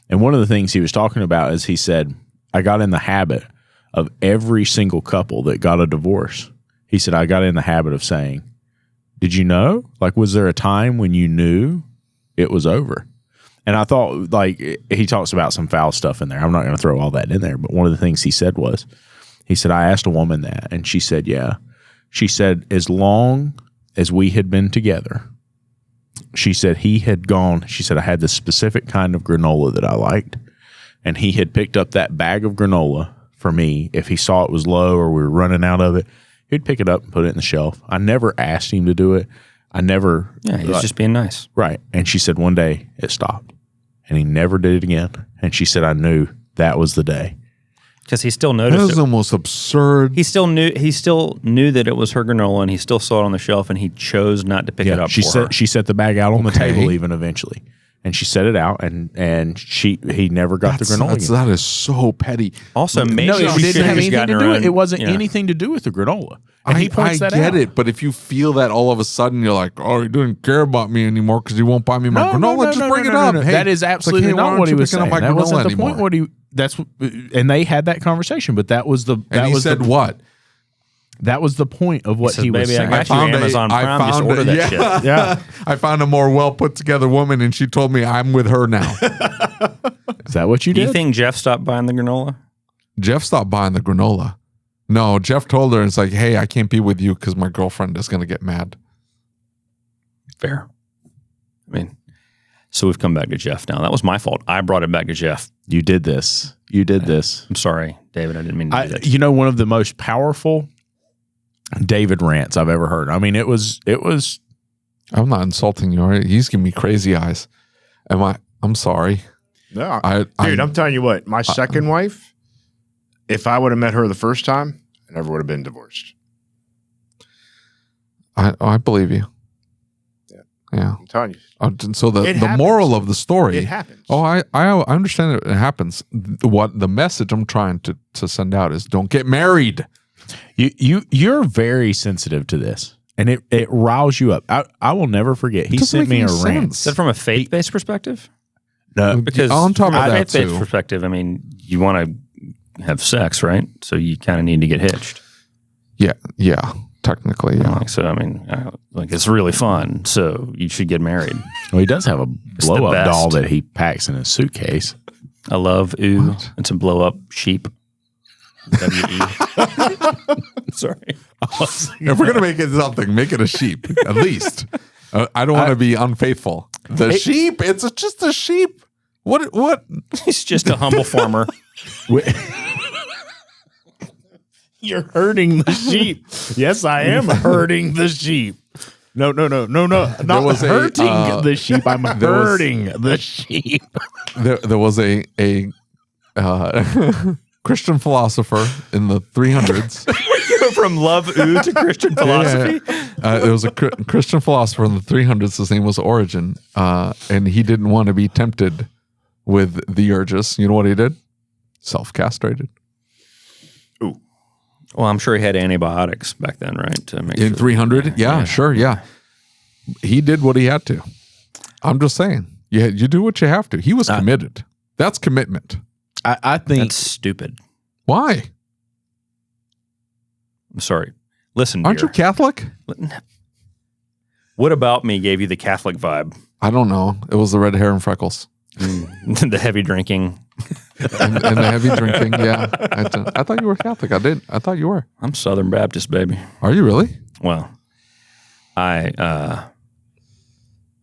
And one of the things he was talking about is he said, I got in the habit of every single couple that got a divorce. He said, I got in the habit of saying, did you know? Like, was there a time when you knew it was over? And I thought, he talks about some foul stuff in there. I'm not going to throw all that in there. But one of the things he said was, I asked a woman that, and she said, yeah. She said, as long as we had been together, she said, he had gone. She said, I had this specific kind of granola that I liked. And he had picked up that bag of granola for me. If he saw it was low or we were running out of it, he'd pick it up and put it in the shelf. I never asked him to do it. Yeah, he was just being nice. Right. And she said one day it stopped and he never did it again. And she said, I knew that was the day. Because he still noticed That is almost absurd. He still knew that it was her granola, and he still saw it on the shelf, and he chose not to pick it up. She set the bag out on the table even eventually. and she set it out, and he never got the granola again. That is so petty. Also, maybe No, it she didn't should have have anything gotten to her do. own, It wasn't you know. anything to do with the granola. And he points that get out. it, but if you feel that all of a sudden you're like, oh, he doesn't care about me anymore because he won't buy me my granola, just bring it up. Hey, that is absolutely hey, why not aren't what he you was picking saying. up my That wasn't granola the anymore? point. And they had that conversation, but that was the. And he said what? That was the point of what says, he was "Baby, I saying. got you Amazon Prime, just order that shit." Yeah. I found a more well put together woman, and she told me I'm with her now. Is that what you Do did? you think Jeff stopped buying the granola? Jeff stopped buying the granola. No, Jeff told her, it's like, hey, I can't be with you because my girlfriend is going to get mad. Fair. I mean, so we've come back to Jeff now. That was my fault. I brought it back to Jeff. You did this. You did this. I'm sorry, David. I didn't mean to do that. You know, one of the most powerful David rants I've ever heard. I mean, it was. I'm not insulting you, all right? He's giving me crazy eyes. I'm sorry. No, Dude, I'm telling you what, my second wife, if I would have met her the first time, I never would have been divorced. I believe you. Yeah. I'm telling you. So the happens. moral of the story. It happens. Oh, I understand it happens. What the message I'm trying to send out is don't get married. You're very sensitive to this, and it riles you up. I will never forget. He sent me a rant. Is that from a faith-based perspective? No, Because on top from of a that, faith-based too. perspective, I mean, you want to have sex, right? So you kind of need to get hitched. Yeah. Technically, yeah. Like, so I mean, like it's really fun. So you should get married. well, he does have a blow up best. doll that he packs in his suitcase. I love ooh. It's a blow up sheep. W-E. Sorry. If we're gonna make it something, make it a sheep at least. I don't want to be unfaithful. The sheep. It's just a sheep. What? He's just a humble farmer. You're hurting the sheep. Yes, I am hurting the sheep. No. Not was hurting the sheep. I'm hurting the sheep. There was a Christian philosopher in the 300s. You go from love ooh to Christian philosophy. There was a Christian philosopher in the 300s. His name was Origen, and he didn't want to be tempted with the urges. You know what he did? Self-castrated. Well, I'm sure he had antibiotics back then, right? To make In sure. 300? Yeah, sure, yeah. He did what he had to. I'm just saying. You do what you have to. He was committed. That's commitment. I think That's stupid. Why? I'm sorry. Listen, Aren't you dear. Catholic? What about me gave you the Catholic vibe? I don't know. It was the red hair and freckles. The heavy drinking. and the heavy drinking, yeah. I thought you were Catholic. I thought you were. I'm Southern Baptist, baby. Are you really? Well, I'm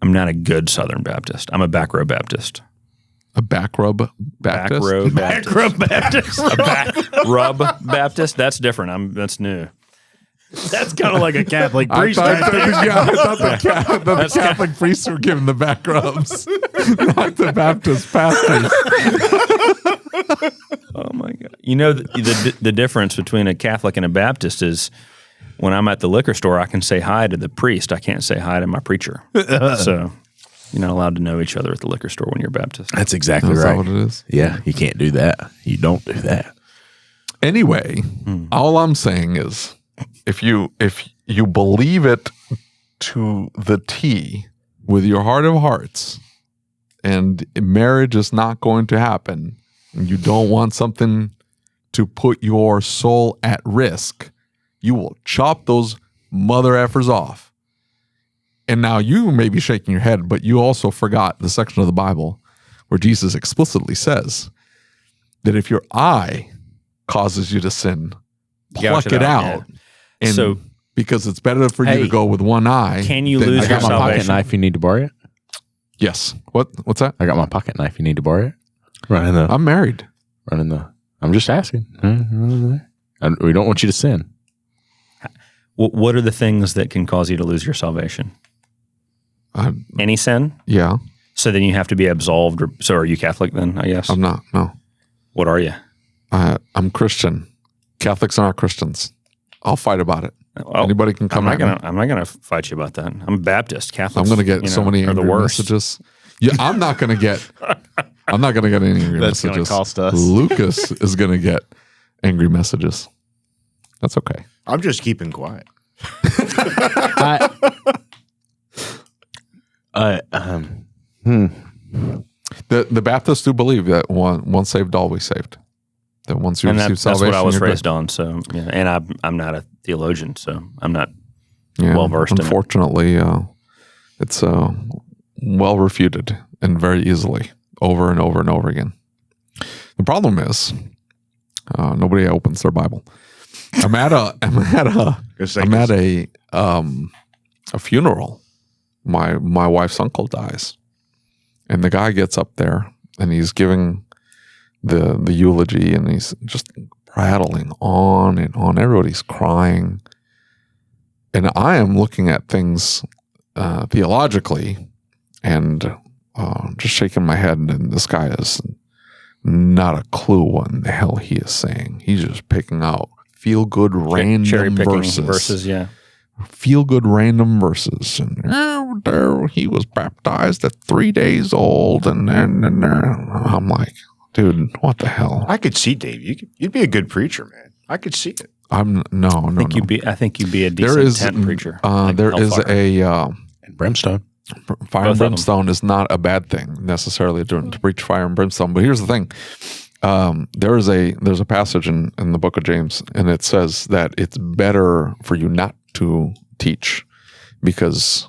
not a good Southern Baptist. I'm a back row Baptist. A back rub Baptist? Back row Baptist. Back rub Baptist. A back rub Baptist? That's different. That's new. That's kind of like a Catholic I priest. thought, right there. the Catholic priests were giving the back rubs, not the Baptist pastors. Oh my God! You know the difference between a Catholic and a Baptist is when I'm at the liquor store, I can say hi to the priest. I can't say hi to my preacher. So you're not allowed to know each other at the liquor store when you're Baptist. That's exactly Is right. that what it is? Yeah, you can't do that. You don't do that. Anyway, all I'm saying is, if you believe it to the T with your heart of hearts, and marriage is not going to happen, and you don't want something to put your soul at risk, you will chop those mother effers off. And now you may be shaking your head, but you also forgot the section of the Bible where Jesus explicitly says that if your eye causes you to sin, Gouge pluck it out. yeah. And So- because it's better for you Hey, to go with one eye. Can you than- lose I got your my pocket salvation? knife. You need to borrow it? Yes. What's that? I got my pocket knife. You need to borrow it? Running the. I'm married. I'm just asking. We don't want you to sin. What are the things that can cause you to lose your salvation? Any sin? Yeah. So then you have to be absolved. So are you Catholic then, I guess? I'm not. No. What are you? I'm Christian. Catholics aren't Christians. I'll fight about it. Well, Anybody can come I'm at not me. gonna. I'm not gonna fight you about that. I'm Baptist. Catholics. I'm going to get so many are the angry worst. messages. Yeah, I'm not gonna get any angry That's gonna messages. cost us. Lucas is gonna get angry messages. That's okay. I'm just keeping quiet. The Baptists do believe that once saved, always saved. That once you receive that's salvation, what I was you're raised good. on. So, yeah. And I'm not a theologian, so I'm not Yeah, well versed in it. unfortunately, it's well refuted and very easily over and over and over again. The problem is nobody opens their Bible. I'm at a funeral. My wife's uncle dies, and the guy gets up there and he's giving the eulogy, and he's just prattling on and on. Everybody's crying, and I am looking at things theologically and just shaking my head. And this guy is not a clue what in the hell he is saying. He's just picking out feel good random cherry picking verses. Yeah. Feel good random verses. And there he was baptized at 3 days old, and I'm like, dude, what the hell? I could see Dave. You'd be a good preacher, man. I could see it. I'm no. I think you'd be a There decent is tent preacher. Like there is Hellfire. And brimstone. fire Both and of them. brimstone is not a bad thing necessarily to preach fire and brimstone. But here's the thing: there's a passage in the book of James, and it says that it's better for you not to teach, because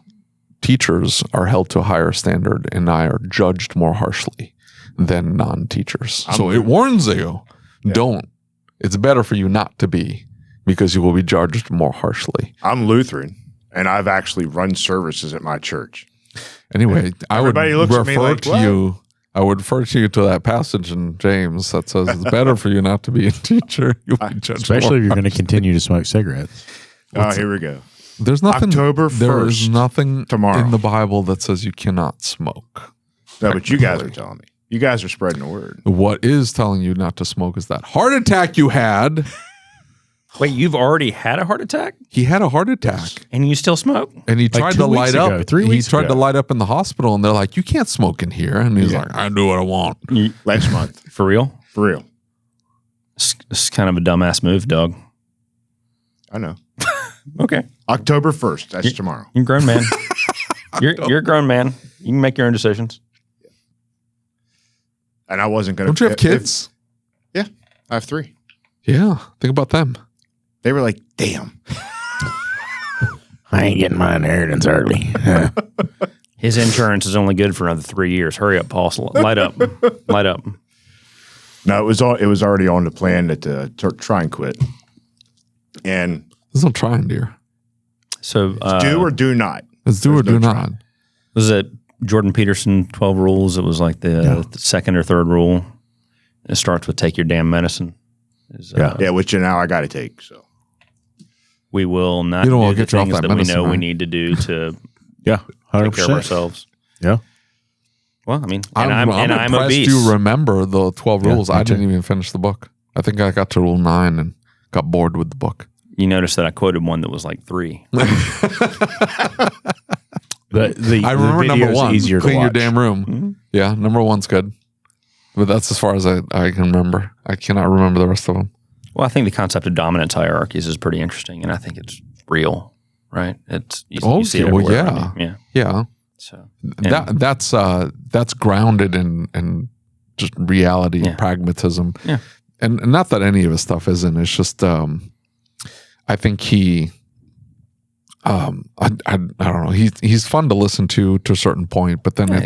teachers are held to a higher standard and are judged more harshly than non-teachers. So it warns you, don't. It's better for you not to be, because you will be judged more harshly. I'm Lutheran, and I've actually run services at my church. Anyway, I would Everybody looks at me refer like, to "What?" you. I would refer to you to that passage in James that says it's better for you not to be a teacher. You'll be judged Especially more if you're going to continue to smoke cigarettes. Oh, here we go. There's nothing. October There is 1st, nothing tomorrow. in the Bible that says you cannot smoke. No, but you guys are telling me. You guys are spreading the word. What is telling you not to smoke is that heart attack you had. Wait, you've already had a heart attack He had a heart attack, and you still smoke? and he tried 2 to weeks light ago, up. 3 He weeks tried ago. to light up in the hospital, and they're like, "You can't smoke in here." And he's like, "I do what I want." Last month. For real? For real. It's kind of a dumbass move, dog. I know. Okay. October 1st. That's tomorrow. You're a grown man. you're a grown man. You can make your own decisions. And I wasn't going to. Don't you have kids? Yeah. I have 3. Yeah, think about them. They were like, damn. I ain't getting my inheritance early. His insurance is only good for another 3 years. Hurry up, Paul. Light up. Light up. No, it was already on the plan that try and quit. And There's no trying, dear. So do or do not. Let's do or There's do no not. was it Jordan Peterson 12 rules? It was like the second or third rule. It starts with take your damn medicine. Yeah, which now I got to take. So We will not You don't do wanna the get you off things that that we medicine, know we right? need to do to Yeah, take care of 100%. ourselves. Yeah. Well, I mean, and I'm impressed obese. you remember the 12 Yeah, rules. me I didn't too. even finish the book. I think I got to rule 9 and got bored with the book. You notice that I quoted one that was like 3. I remember number video's 1, easier to clean your watch. damn room. Mhm. Yeah, number 1's good. But that's as far as I can remember. I cannot remember the rest of them. Well, I think the concept of dominance hierarchies is pretty interesting, and I think it's real, right? It's you see it Okay, well, everywhere. yeah. I mean, yeah. Yeah. So That's grounded in just reality Yeah. and pragmatism. Yeah. And not that any of his stuff isn't. It's just I think he I don't know. He's fun to listen to a certain point, but then Yeah,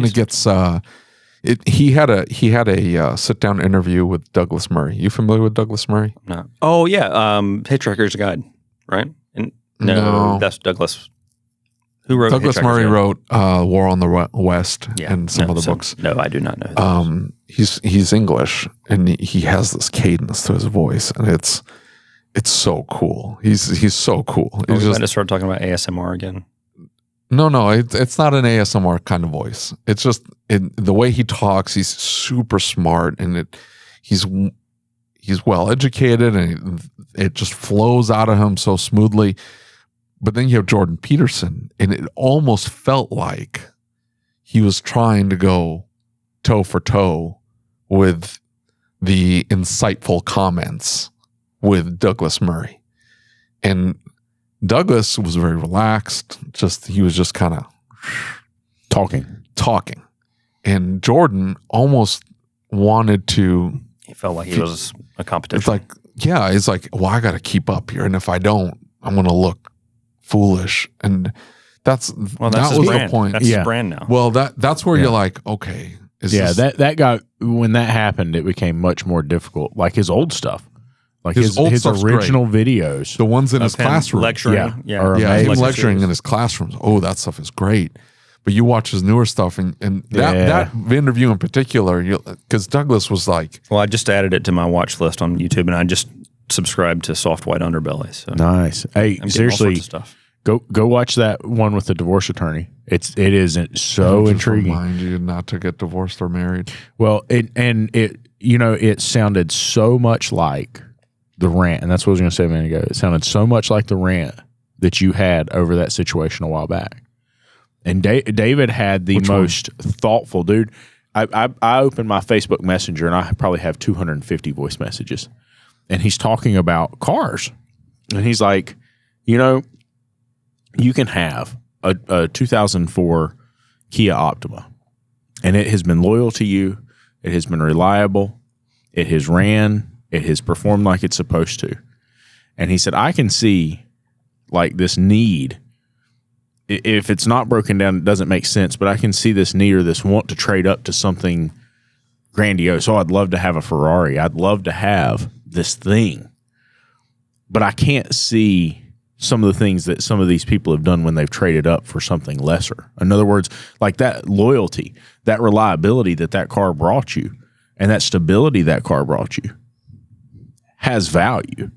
it gets he had a sit down interview with Douglas Murray. You familiar with Douglas Murray? no. Oh yeah, Hitchhiker's Guide, right? And No. that's Douglas. Who wrote Douglas Hitchhiker's Murray Guide? wrote War on the West Yeah, and some no, other so- books. No, I do not know. Who this is. He's English, and he has this cadence to his voice, and it's so cool. He's so cool. Are He's we just about to start talking about ASMR again? no. It's not an ASMR kind of voice. It's just the way he talks. He's super smart, and he's well educated, and it just flows out of him so smoothly. But then you have Jordan Peterson, and it almost felt like he was trying to go toe for toe with the insightful comments with Douglas Murray. And Douglas was very relaxed. He was just kind of talking. And Jordan almost wanted to. He felt like he was a competition. It's like, yeah, it's like, well, I got to keep up here. And if I don't, I'm going to look foolish. And that was the point. That's his brand now. Well, that's where you're like, okay. That got, when that happened, it became much more difficult. Like his old stuff. Like his original videos. The ones in his classroom. Lecturing. Him lecturing in his classrooms. Oh, that stuff is great. But you watch his newer stuff, and that interview in particular, because Douglas was like... Well, I just added it to my watch list on YouTube, and I just subscribed to Soft White Underbelly. So nice. Hey, seriously, stuff. Go watch that one with the divorce attorney. It is so intriguing. Remind you not to get divorced or married. Well, it sounded so much like the rant, and that's what I was going to say a minute ago. It sounded so much like the rant that you had over that situation a while back. And David had the most thoughtful dude. I opened my Facebook Messenger, and I probably have 250 voice messages. And he's talking about cars. And he's like, you can have a 2004 Kia Optima, and it has been loyal to you. It has been reliable. It has ran. It has performed like it's supposed to. And he said, I can see like this need. If it's not broken down, it doesn't make sense, but I can see this need or this want to trade up to something grandiose. Oh, I'd love to have a Ferrari. I'd love to have this thing. But I can't see some of the things that some of these people have done when they've traded up for something lesser. In other words, like that loyalty, that reliability that car brought you, and that stability that car brought you has value.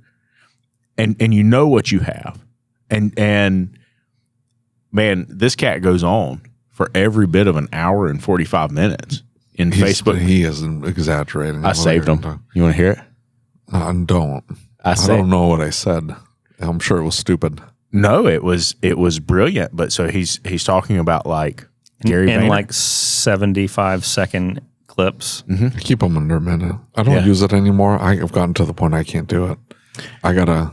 And you know what you have. And man, this cat goes on for every bit of an hour and 45 minutes in Facebook. He isn't exaggerating. I saved him. You want to hear it? I don't. I don't know what I said. I'm sure it was stupid. No, it was brilliant. But so he's talking about like Gary Vayner. In like 75-second clips. Mm-hmm. I keep them under a minute. I don't use it anymore. I've gotten to the point I can't do it. I gotta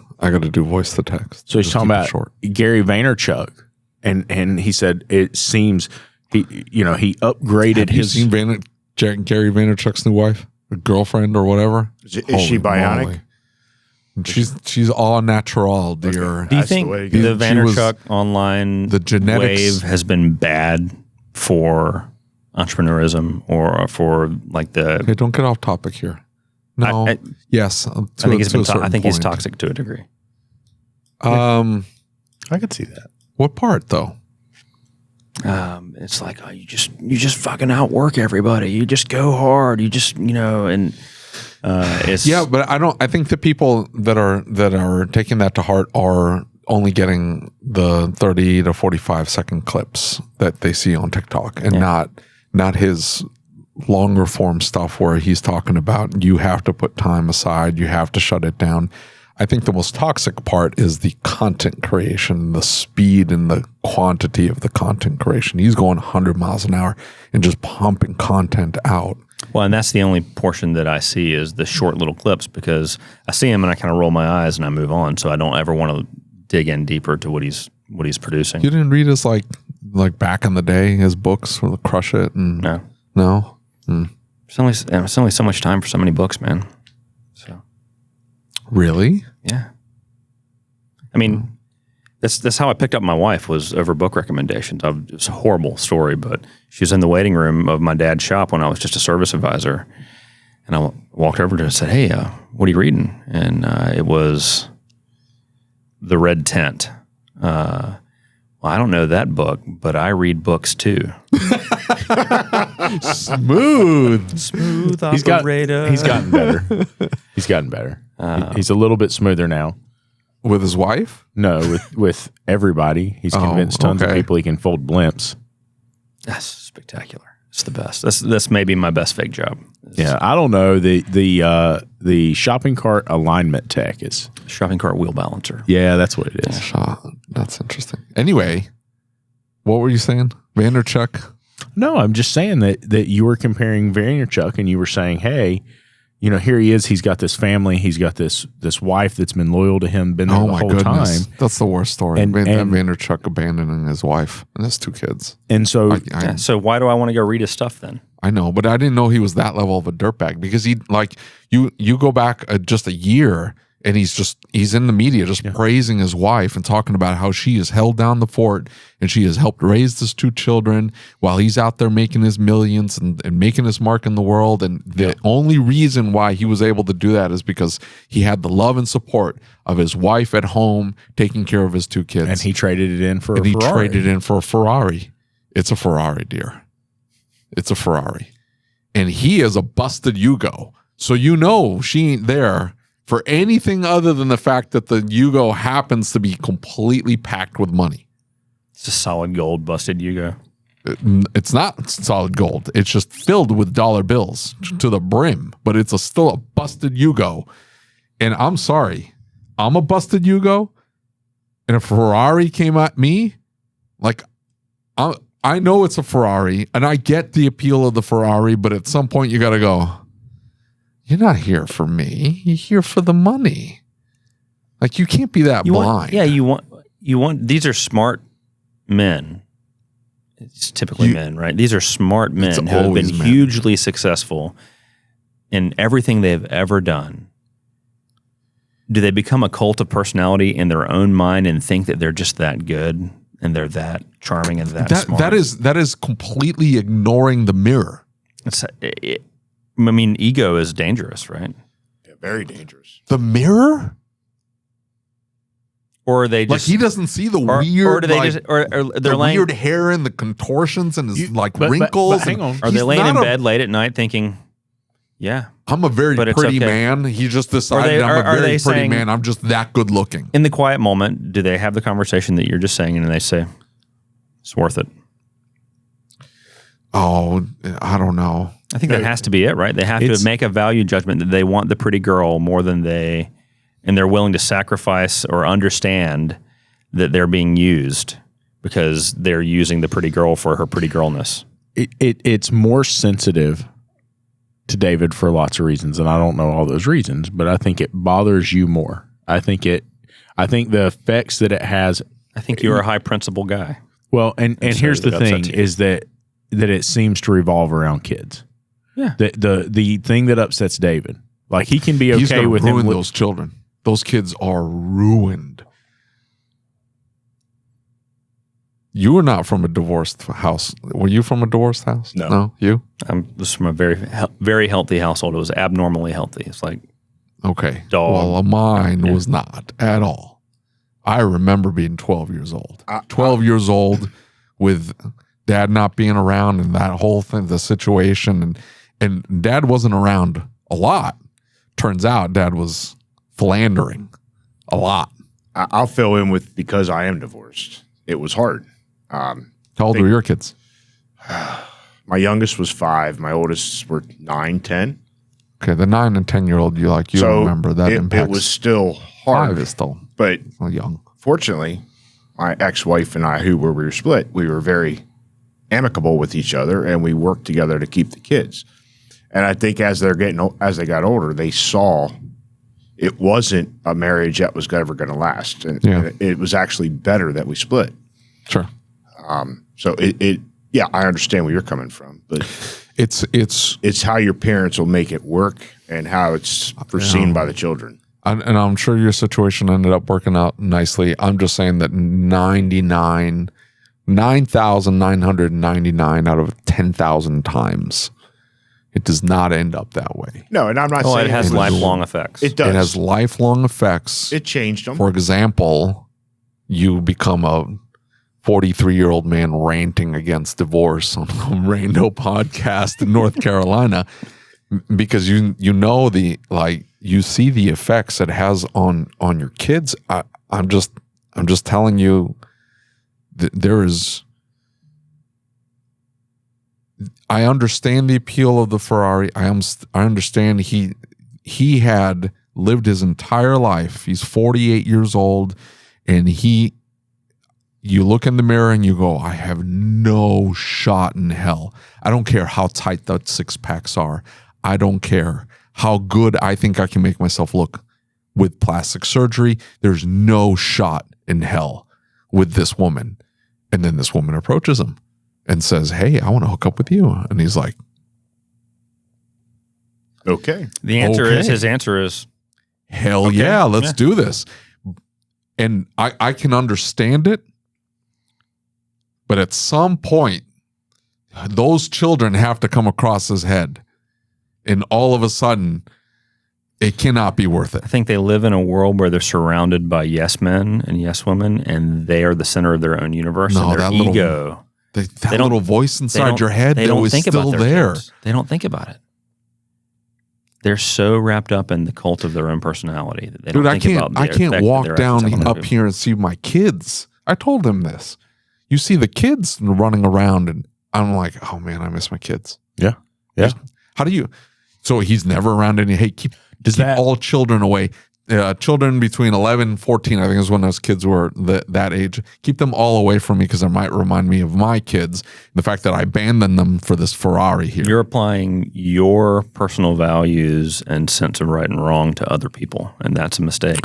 do voice to text. So he's talking about Gary Vaynerchuk. And he said it seems he upgraded his. Have you seen Gary Vaynerchuk's new wife, or girlfriend, or whatever? Is she bionic? She's all natural, dear. Do you think the Vaynerchuk online wave has been bad for entrepreneurism or for like the? Hey, don't get off topic here. No. Yes. I think I think he's toxic to a degree. I could see that. What part though? It's like you just fucking outwork everybody. You just go hard. You just and it's but I think the people that are taking that to heart are only getting the 30 to 45 second clips that they see on TikTok and not his longer form stuff where he's talking about you have to put time aside, you have to shut it down. I think the most toxic part is the content creation, the speed and the quantity of the content creation. He's going 100 miles an hour and just pumping content out. Well, and that's the only portion that I see is the short little clips because I see him and I kind of roll my eyes and I move on. So I don't ever want to dig in deeper to what he's producing. You didn't read his like back in the day, his books, Crush It? And no. It's only so much time for so many books, man. So. Really? Yeah. I mean, that's how I picked up my wife was over book recommendations. It was a horrible story, but she was in the waiting room of my dad's shop when I was just a service advisor. And I walked over to her and said, hey, what are you reading? And it was The Red Tent. Well, I don't know that book, but I read books too. Smooth operator. He's gotten better. He's gotten better. He's a little bit smoother now. With his wife? No, with everybody. He's convinced tons of people he can fold blimps. That's spectacular. It's the best. That's maybe my best fake job. Yeah, I don't know. The shopping cart alignment tech is shopping cart wheel balancer. Yeah, that's what it is. That's interesting. Anyway, what were you saying? Vaynerchuk? No, I'm just saying that you were comparing Vaynerchuk and you were saying, hey, you know, here he is. He's got this family. He's got this wife that's been loyal to him, been there the whole time. That's the worst story. And Vaynerchuk abandoning his wife and his 2 kids. And so, so why do I want to go read his stuff then? I know, but I didn't know he was that level of a dirtbag because he like you go back just a year and he's in the media just praising his wife and talking about how she has held down the fort and she has helped raise his 2 children while he's out there making his millions and making his mark in the world. And the only reason why he was able to do that is because he had the love and support of his wife at home taking care of his 2 kids. And he traded it in for a Ferrari. He traded in for a Ferrari. It's a Ferrari, dear. It's a Ferrari. And he is a busted Yugo. So you know she ain't there for anything other than the fact that the Yugo happens to be completely packed with money. It's a solid gold busted Yugo. It's not solid gold. It's just filled with dollar bills to the brim, but it's still a busted Yugo. And I'm sorry, I'm a busted Yugo, and a Ferrari came at me, like I know it's a Ferrari, and I get the appeal of the Ferrari, but at some point you got to go, you're not here for me. You're here for the money. Like, you can't be that blind. You want, these are smart men. It's typically men, right? These are smart men who have been hugely successful in everything they've ever done. Do they become a cult of personality in their own mind and think that they're just that good and they're that charming and that smart? That is completely ignoring the mirror. I mean, ego is dangerous, right? Yeah, very dangerous. The mirror? Or are they just like he doesn't see the weird, or do they like, just, or they're the laying, weird hair and the contortions and his wrinkles. But hang on. Are they laying in bed late at night thinking, yeah, I'm a very pretty man. He just decided I'm a very pretty man. I'm just that good looking. In the quiet moment, do they have the conversation that you're just saying and they say, it's worth it? Oh, I don't know. I think that has to be it, right? They have to make a value judgment that they want the pretty girl more than and they're willing to sacrifice or understand that they're being used because they're using the pretty girl for her pretty girlness. It's more sensitive to David for lots of reasons, and I don't know all those reasons, but I think it bothers you more. I think the effects that it has. I think you're a high principle guy. Well, and here's the thing is that it seems to revolve around kids. Yeah. The thing that upsets David, like he can be okay He's gonna with ruin him. Those children. Those kids are ruined. You were not from a divorced house. Were you from a divorced house? No, you? I'm just from a very, very healthy household. It was abnormally healthy. It's like okay. Dog. Well, mine was not at all. I remember being 12 years old. 12 years old with dad not being around and that whole thing, the situation, and dad wasn't around a lot. Turns out dad was philandering a lot. I'll fill in with because I am divorced. It was hard. How old were your kids? My youngest was 5. My oldest were 9, 10. Okay, the 9 and 10-year-old, you remember that impacts. It was still hard. 5 is still but young. Fortunately, my ex-wife and I, we were split, we were very amicable with each other, and we worked together to keep the kids. And I think as they got older, they saw it wasn't a marriage that was ever going to last, and it was actually better that we split. Sure. So I understand where you're coming from, but it's how your parents will make it work and how it's foreseen by the children. And I'm sure your situation ended up working out nicely. I'm just saying that 9,999 out of 10,000 times, it does not end up that way. No, and I'm not saying it has lifelong effects. It does. It has lifelong effects. It changed them. For example, you become a 43-year-old man ranting against divorce on a Rando podcast in North Carolina because you know you see the effects it has on your kids. I'm just telling you that there is. I understand the appeal of the Ferrari. I understand he had lived his entire life. He's 48 years old, and you look in the mirror and you go, I have no shot in hell. I don't care how tight the 6-packs are. I don't care how good I think I can make myself look with plastic surgery. There's no shot in hell with this woman. And then this woman approaches him and says, hey, I want to hook up with you. And he's like, Okay. The answer Okay. is, his answer is, hell yeah, let's do this. And I can understand it. But at some point, those children have to come across his head. And all of a sudden, it cannot be worth it. I think they live in a world where they're surrounded by yes men and yes women, and they are the center of their own universe. No, and their that little- ego. That They don't- little voice they inside don't- your head they that don't was think still about their there. kids. They don't think about it. They're so wrapped up in the cult of their own personality that they Dude, don't I think about the can't effect that walk their actions down have on other up people. here and see my kids. I told him this. You see the kids running around, and I'm like, oh man, I miss my kids. Yeah. Yeah. How do you? So he's never around any. Hey, keep all children away. Children between 11 and 14, I think is when those kids were that age. Keep them all away from me because it might remind me of my kids. The fact that I abandoned them for this Ferrari here. You're applying your personal values and sense of right and wrong to other people, and that's a mistake.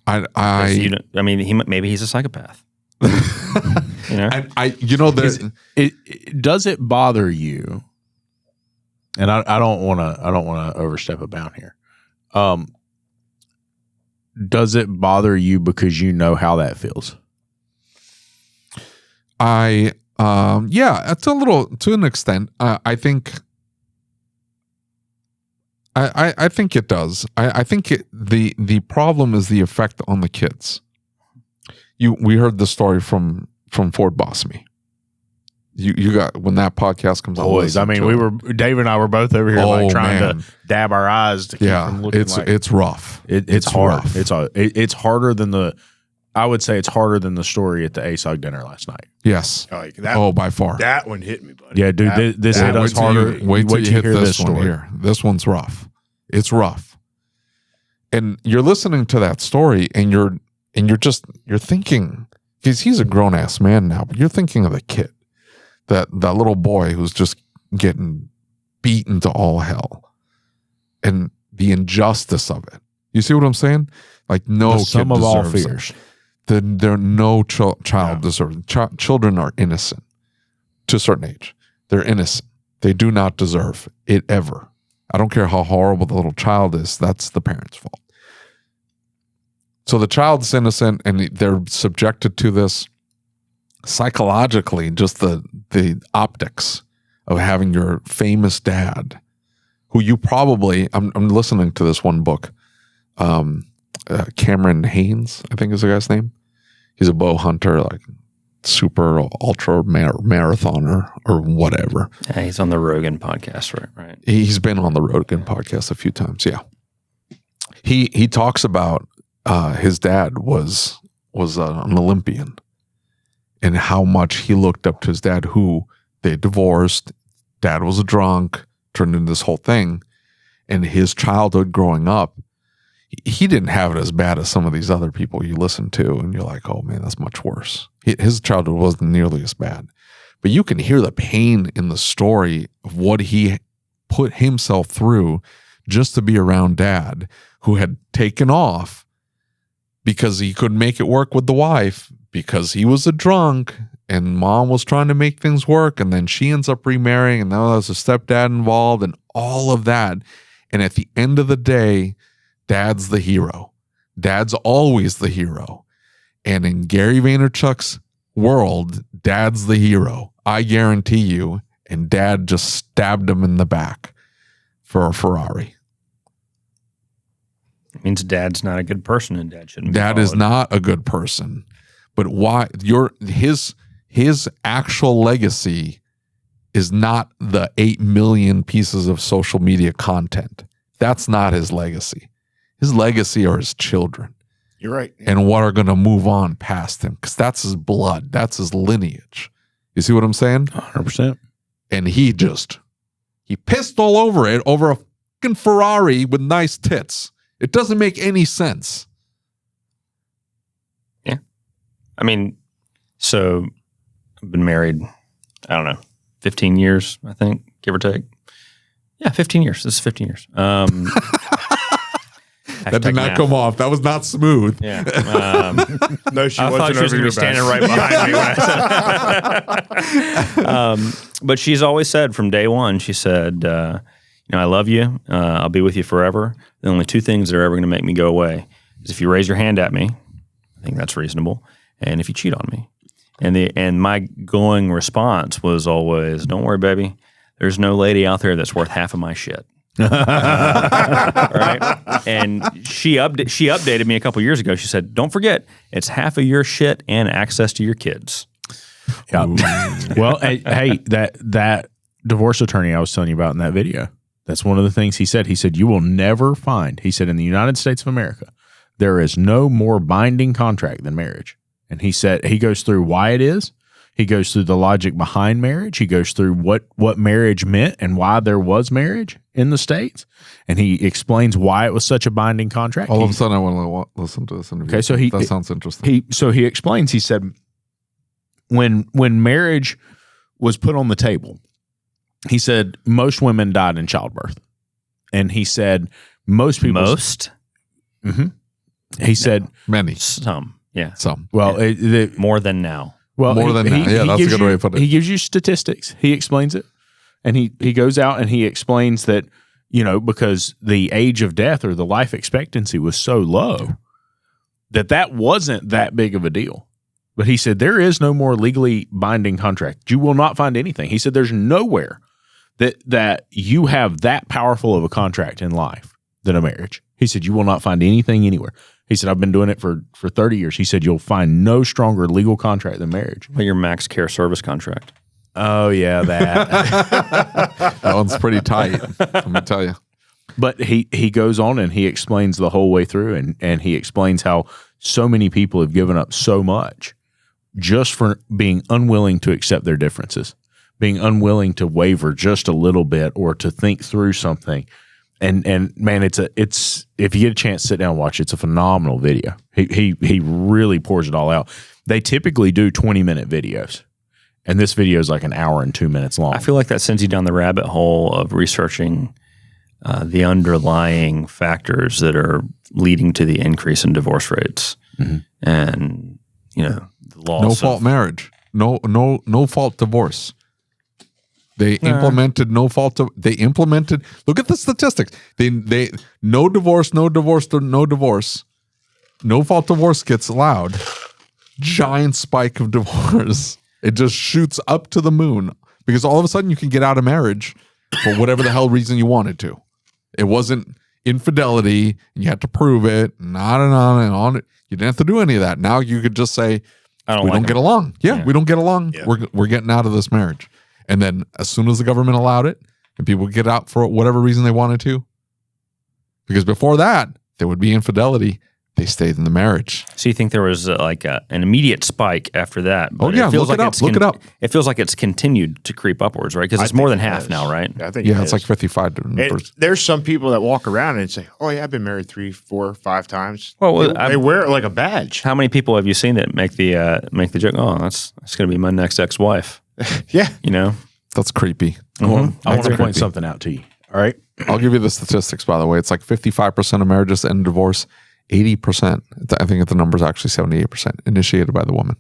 Maybe he's a psychopath. You know, Does it bother you? And I don't want to overstep a bound here. Does it bother you because you know how that feels? Yeah, it's to an extent. I think it does. I think the problem is the effect on the kids. We heard the story from Ford Boss Me. You got, when that podcast comes out. Boys, I mean, Dave and I were both over here trying to dab our eyes to keep from looking it's rough. It's hard. Rough. It's harder than I would say it's harder than the story at the ASOG dinner last night. Yes. Like that, by far. That one hit me, buddy. Yeah, dude, this hit us harder. Wait till you hit hear this one story. here. This one's rough. It's rough. And you're listening to that story and you're thinking, because he's a grown ass man now, but you're thinking of the kid. That little boy who's just getting beaten to all hell, and the injustice of it. You see what I'm saying? Like no kid sum of all deserves fears. No child deserves. Children are innocent to a certain age. They're innocent. They do not deserve it ever. I don't care how horrible the little child is. That's the parent's fault. So the child's innocent, and they're subjected to this. Psychologically, just the optics of having your famous dad, who you probably, I'm listening to this one book, Cameron Haynes, I think is the guy's name. He's a bow hunter, like super ultra marathoner or whatever. Yeah, he's on the Rogan podcast, right? He's been on the Rogan podcast a few times. Yeah, he talks about his dad was an Olympian. And how much he looked up to his dad, who they divorced. Dad was a drunk, turned into this whole thing. And his childhood growing up, he didn't have it as bad as some of these other people you listen to. And you're like, oh man, that's much worse. His childhood wasn't nearly as bad. But you can hear the pain in the story of what he put himself through just to be around dad, who had taken off because he couldn't make it work with the wife. Because he was a drunk and mom was trying to make things work, and then she ends up remarrying, and now there's a stepdad involved and all of that. And at the end of the day, dad's the hero. Dad's always the hero. And in Gary Vaynerchuk's world, dad's the hero. I guarantee you. And dad just stabbed him in the back for a Ferrari. It means dad's not a good person, and dad shouldn't be Dad is followed. not a good person. But why his actual legacy is not the 8 million pieces of social media content. That's not his legacy. His legacy are his children. You're right. And what are going to move on past him, because that's his blood. That's his lineage. You see what I'm saying? 100%. And he pissed all over it over a fucking Ferrari with nice tits. It doesn't make any sense. I mean, So I've been married, I don't know, 15 years, I think, give or take. Yeah, 15 years. This is 15 years. That did not come off. That was not smooth. Yeah. No, she I wasn't thought she was over going to your be standing back. right behind me when I said but she's always said from day one, she said, I love you. I'll be with you forever. The only two things that are ever going to make me go away is if you raise your hand at me. I think that's reasonable. And if you cheat on me. And my going response was always, don't worry, baby. There's no lady out there that's worth half of my shit. Right? And she updated me a couple years ago. She said, don't forget, it's half of your shit and access to your kids. Yeah. Well, hey, that divorce attorney I was telling you about in that video, that's one of the things he said. He said, you will never find, he said, in the United States of America, there is no more binding contract than marriage. And he said, he goes through why it is. He goes through the logic behind marriage. He goes through what marriage meant and why there was marriage in the States. And he explains why it was such a binding contract. All of a sudden, I want to listen to this interview. Okay, so that sounds interesting. He explains, he said, when marriage was put on the table, he said most women died in childbirth. And he said most people. Most? Mm-hmm. He said many. Some. Yeah. Some. Well, more than now. Well, more than that. Yeah, that's a good way to put it. He gives you statistics. He explains it. And he goes out and he explains that, because the age of death or the life expectancy was so low that wasn't that big of a deal. But he said there is no more legally binding contract. You will not find anything. He said there's nowhere that you have that powerful of a contract in life than a marriage. He said you will not find anything anywhere. He said, I've been doing it for 30 years. He said, you'll find no stronger legal contract than marriage. Well, your max care service contract. Oh, yeah, that. That one's pretty tight, let me tell you. But he goes on and he explains the whole way through, and he explains how so many people have given up so much just for being unwilling to accept their differences, being unwilling to waver just a little bit or to think through something. And man, it's if you get a chance to sit down and watch, it's a phenomenal video. He really pours it all out. They typically do 20-minute videos, and this video is like an hour and 2 minutes long. I feel like that sends you down the rabbit hole of researching the underlying factors that are leading to the increase in divorce rates, and the loss. No fault marriage, no fault divorce. They implemented no fault. They implemented. Look at the statistics. They no divorce, no divorce, no divorce. No fault divorce gets allowed. Giant spike of divorce. It just shoots up to the moon because all of a sudden you can get out of marriage for whatever the hell reason you wanted to. It wasn't infidelity, and you had to prove it, and on and on and on. You didn't have to do any of that. Now you could just say, we don't get along. Yeah, we don't get along. Yeah. We're getting out of this marriage. And then as soon as the government allowed it and people get out for whatever reason they wanted to, because before that, there would be infidelity, they stayed in the marriage. So you think there was an immediate spike after that? Oh, yeah. Look it up. Look it up. It feels like it's continued to creep upwards, right? Because it's more than half now, right? I think it's like 55%. There's some people that walk around and say, oh, yeah, I've been married 3, 4, 5 times. Well, they wear it like a badge. How many people have you seen that make the joke, oh, that's going to be my next ex-wife? Yeah. That's creepy. I want to point something out to you. All right. I'll give you the statistics, by the way. It's like 55% of marriages end in divorce. 80%, I think the number is actually 78%, initiated by the woman.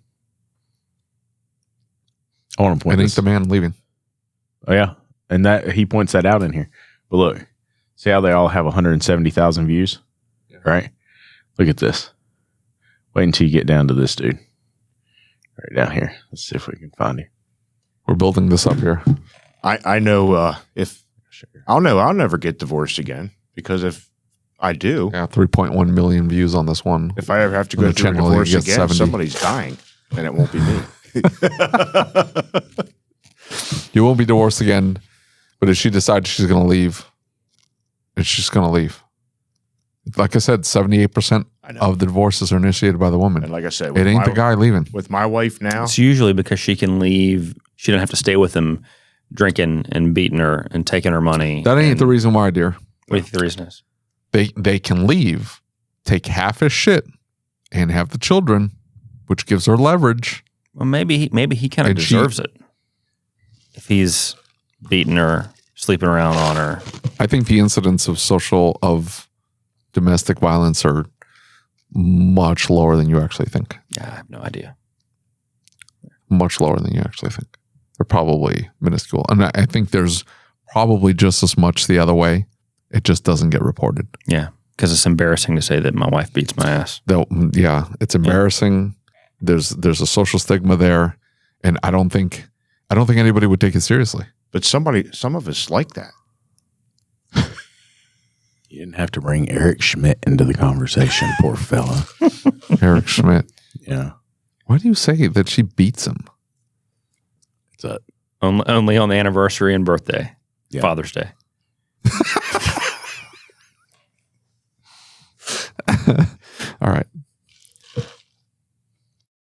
I want to point this. It ain't the man leaving. Oh, yeah. And that he points that out in here. But look, see how they all have 170,000 views? Yeah. Right? Look at this. Wait until you get down to this dude. Right down here. Let's see if we can find him. We're building this up here. I know I'll never get divorced again, because if I do, 3.1 million views on this one. If I ever have to go through a divorce again, somebody's dying, and it won't be me. You won't be divorced again, but if she decides she's going to leave, it's just going to leave. Like I said, 78% of the divorces are initiated by the woman. And like I said, it ain't the guy leaving. With my wife now, it's usually because she can leave. She doesn't have to stay with him, drinking and beating her and taking her money. That ain't the reason why, dear. What do you think the reason is? They can leave, take half his shit, and have the children, which gives her leverage. Well, maybe he kind of And deserves it if he's beating her, sleeping around on her. I think the incidents of domestic violence are much lower than you actually think. Yeah, I have no idea. Much lower than you actually think. They're probably minuscule. And I think there's probably just as much the other way. It just doesn't get reported. Yeah, because it's embarrassing to say that my wife beats my ass. Yeah, it's embarrassing. There's a social stigma there, and I don't think anybody would take it seriously. But some of us like that. You didn't have to bring Eric Schmidt into the conversation, poor fella. Eric Schmidt. Yeah. Why do you say that she beats him? It's a Only on the anniversary and birthday, Yeah. Father's Day.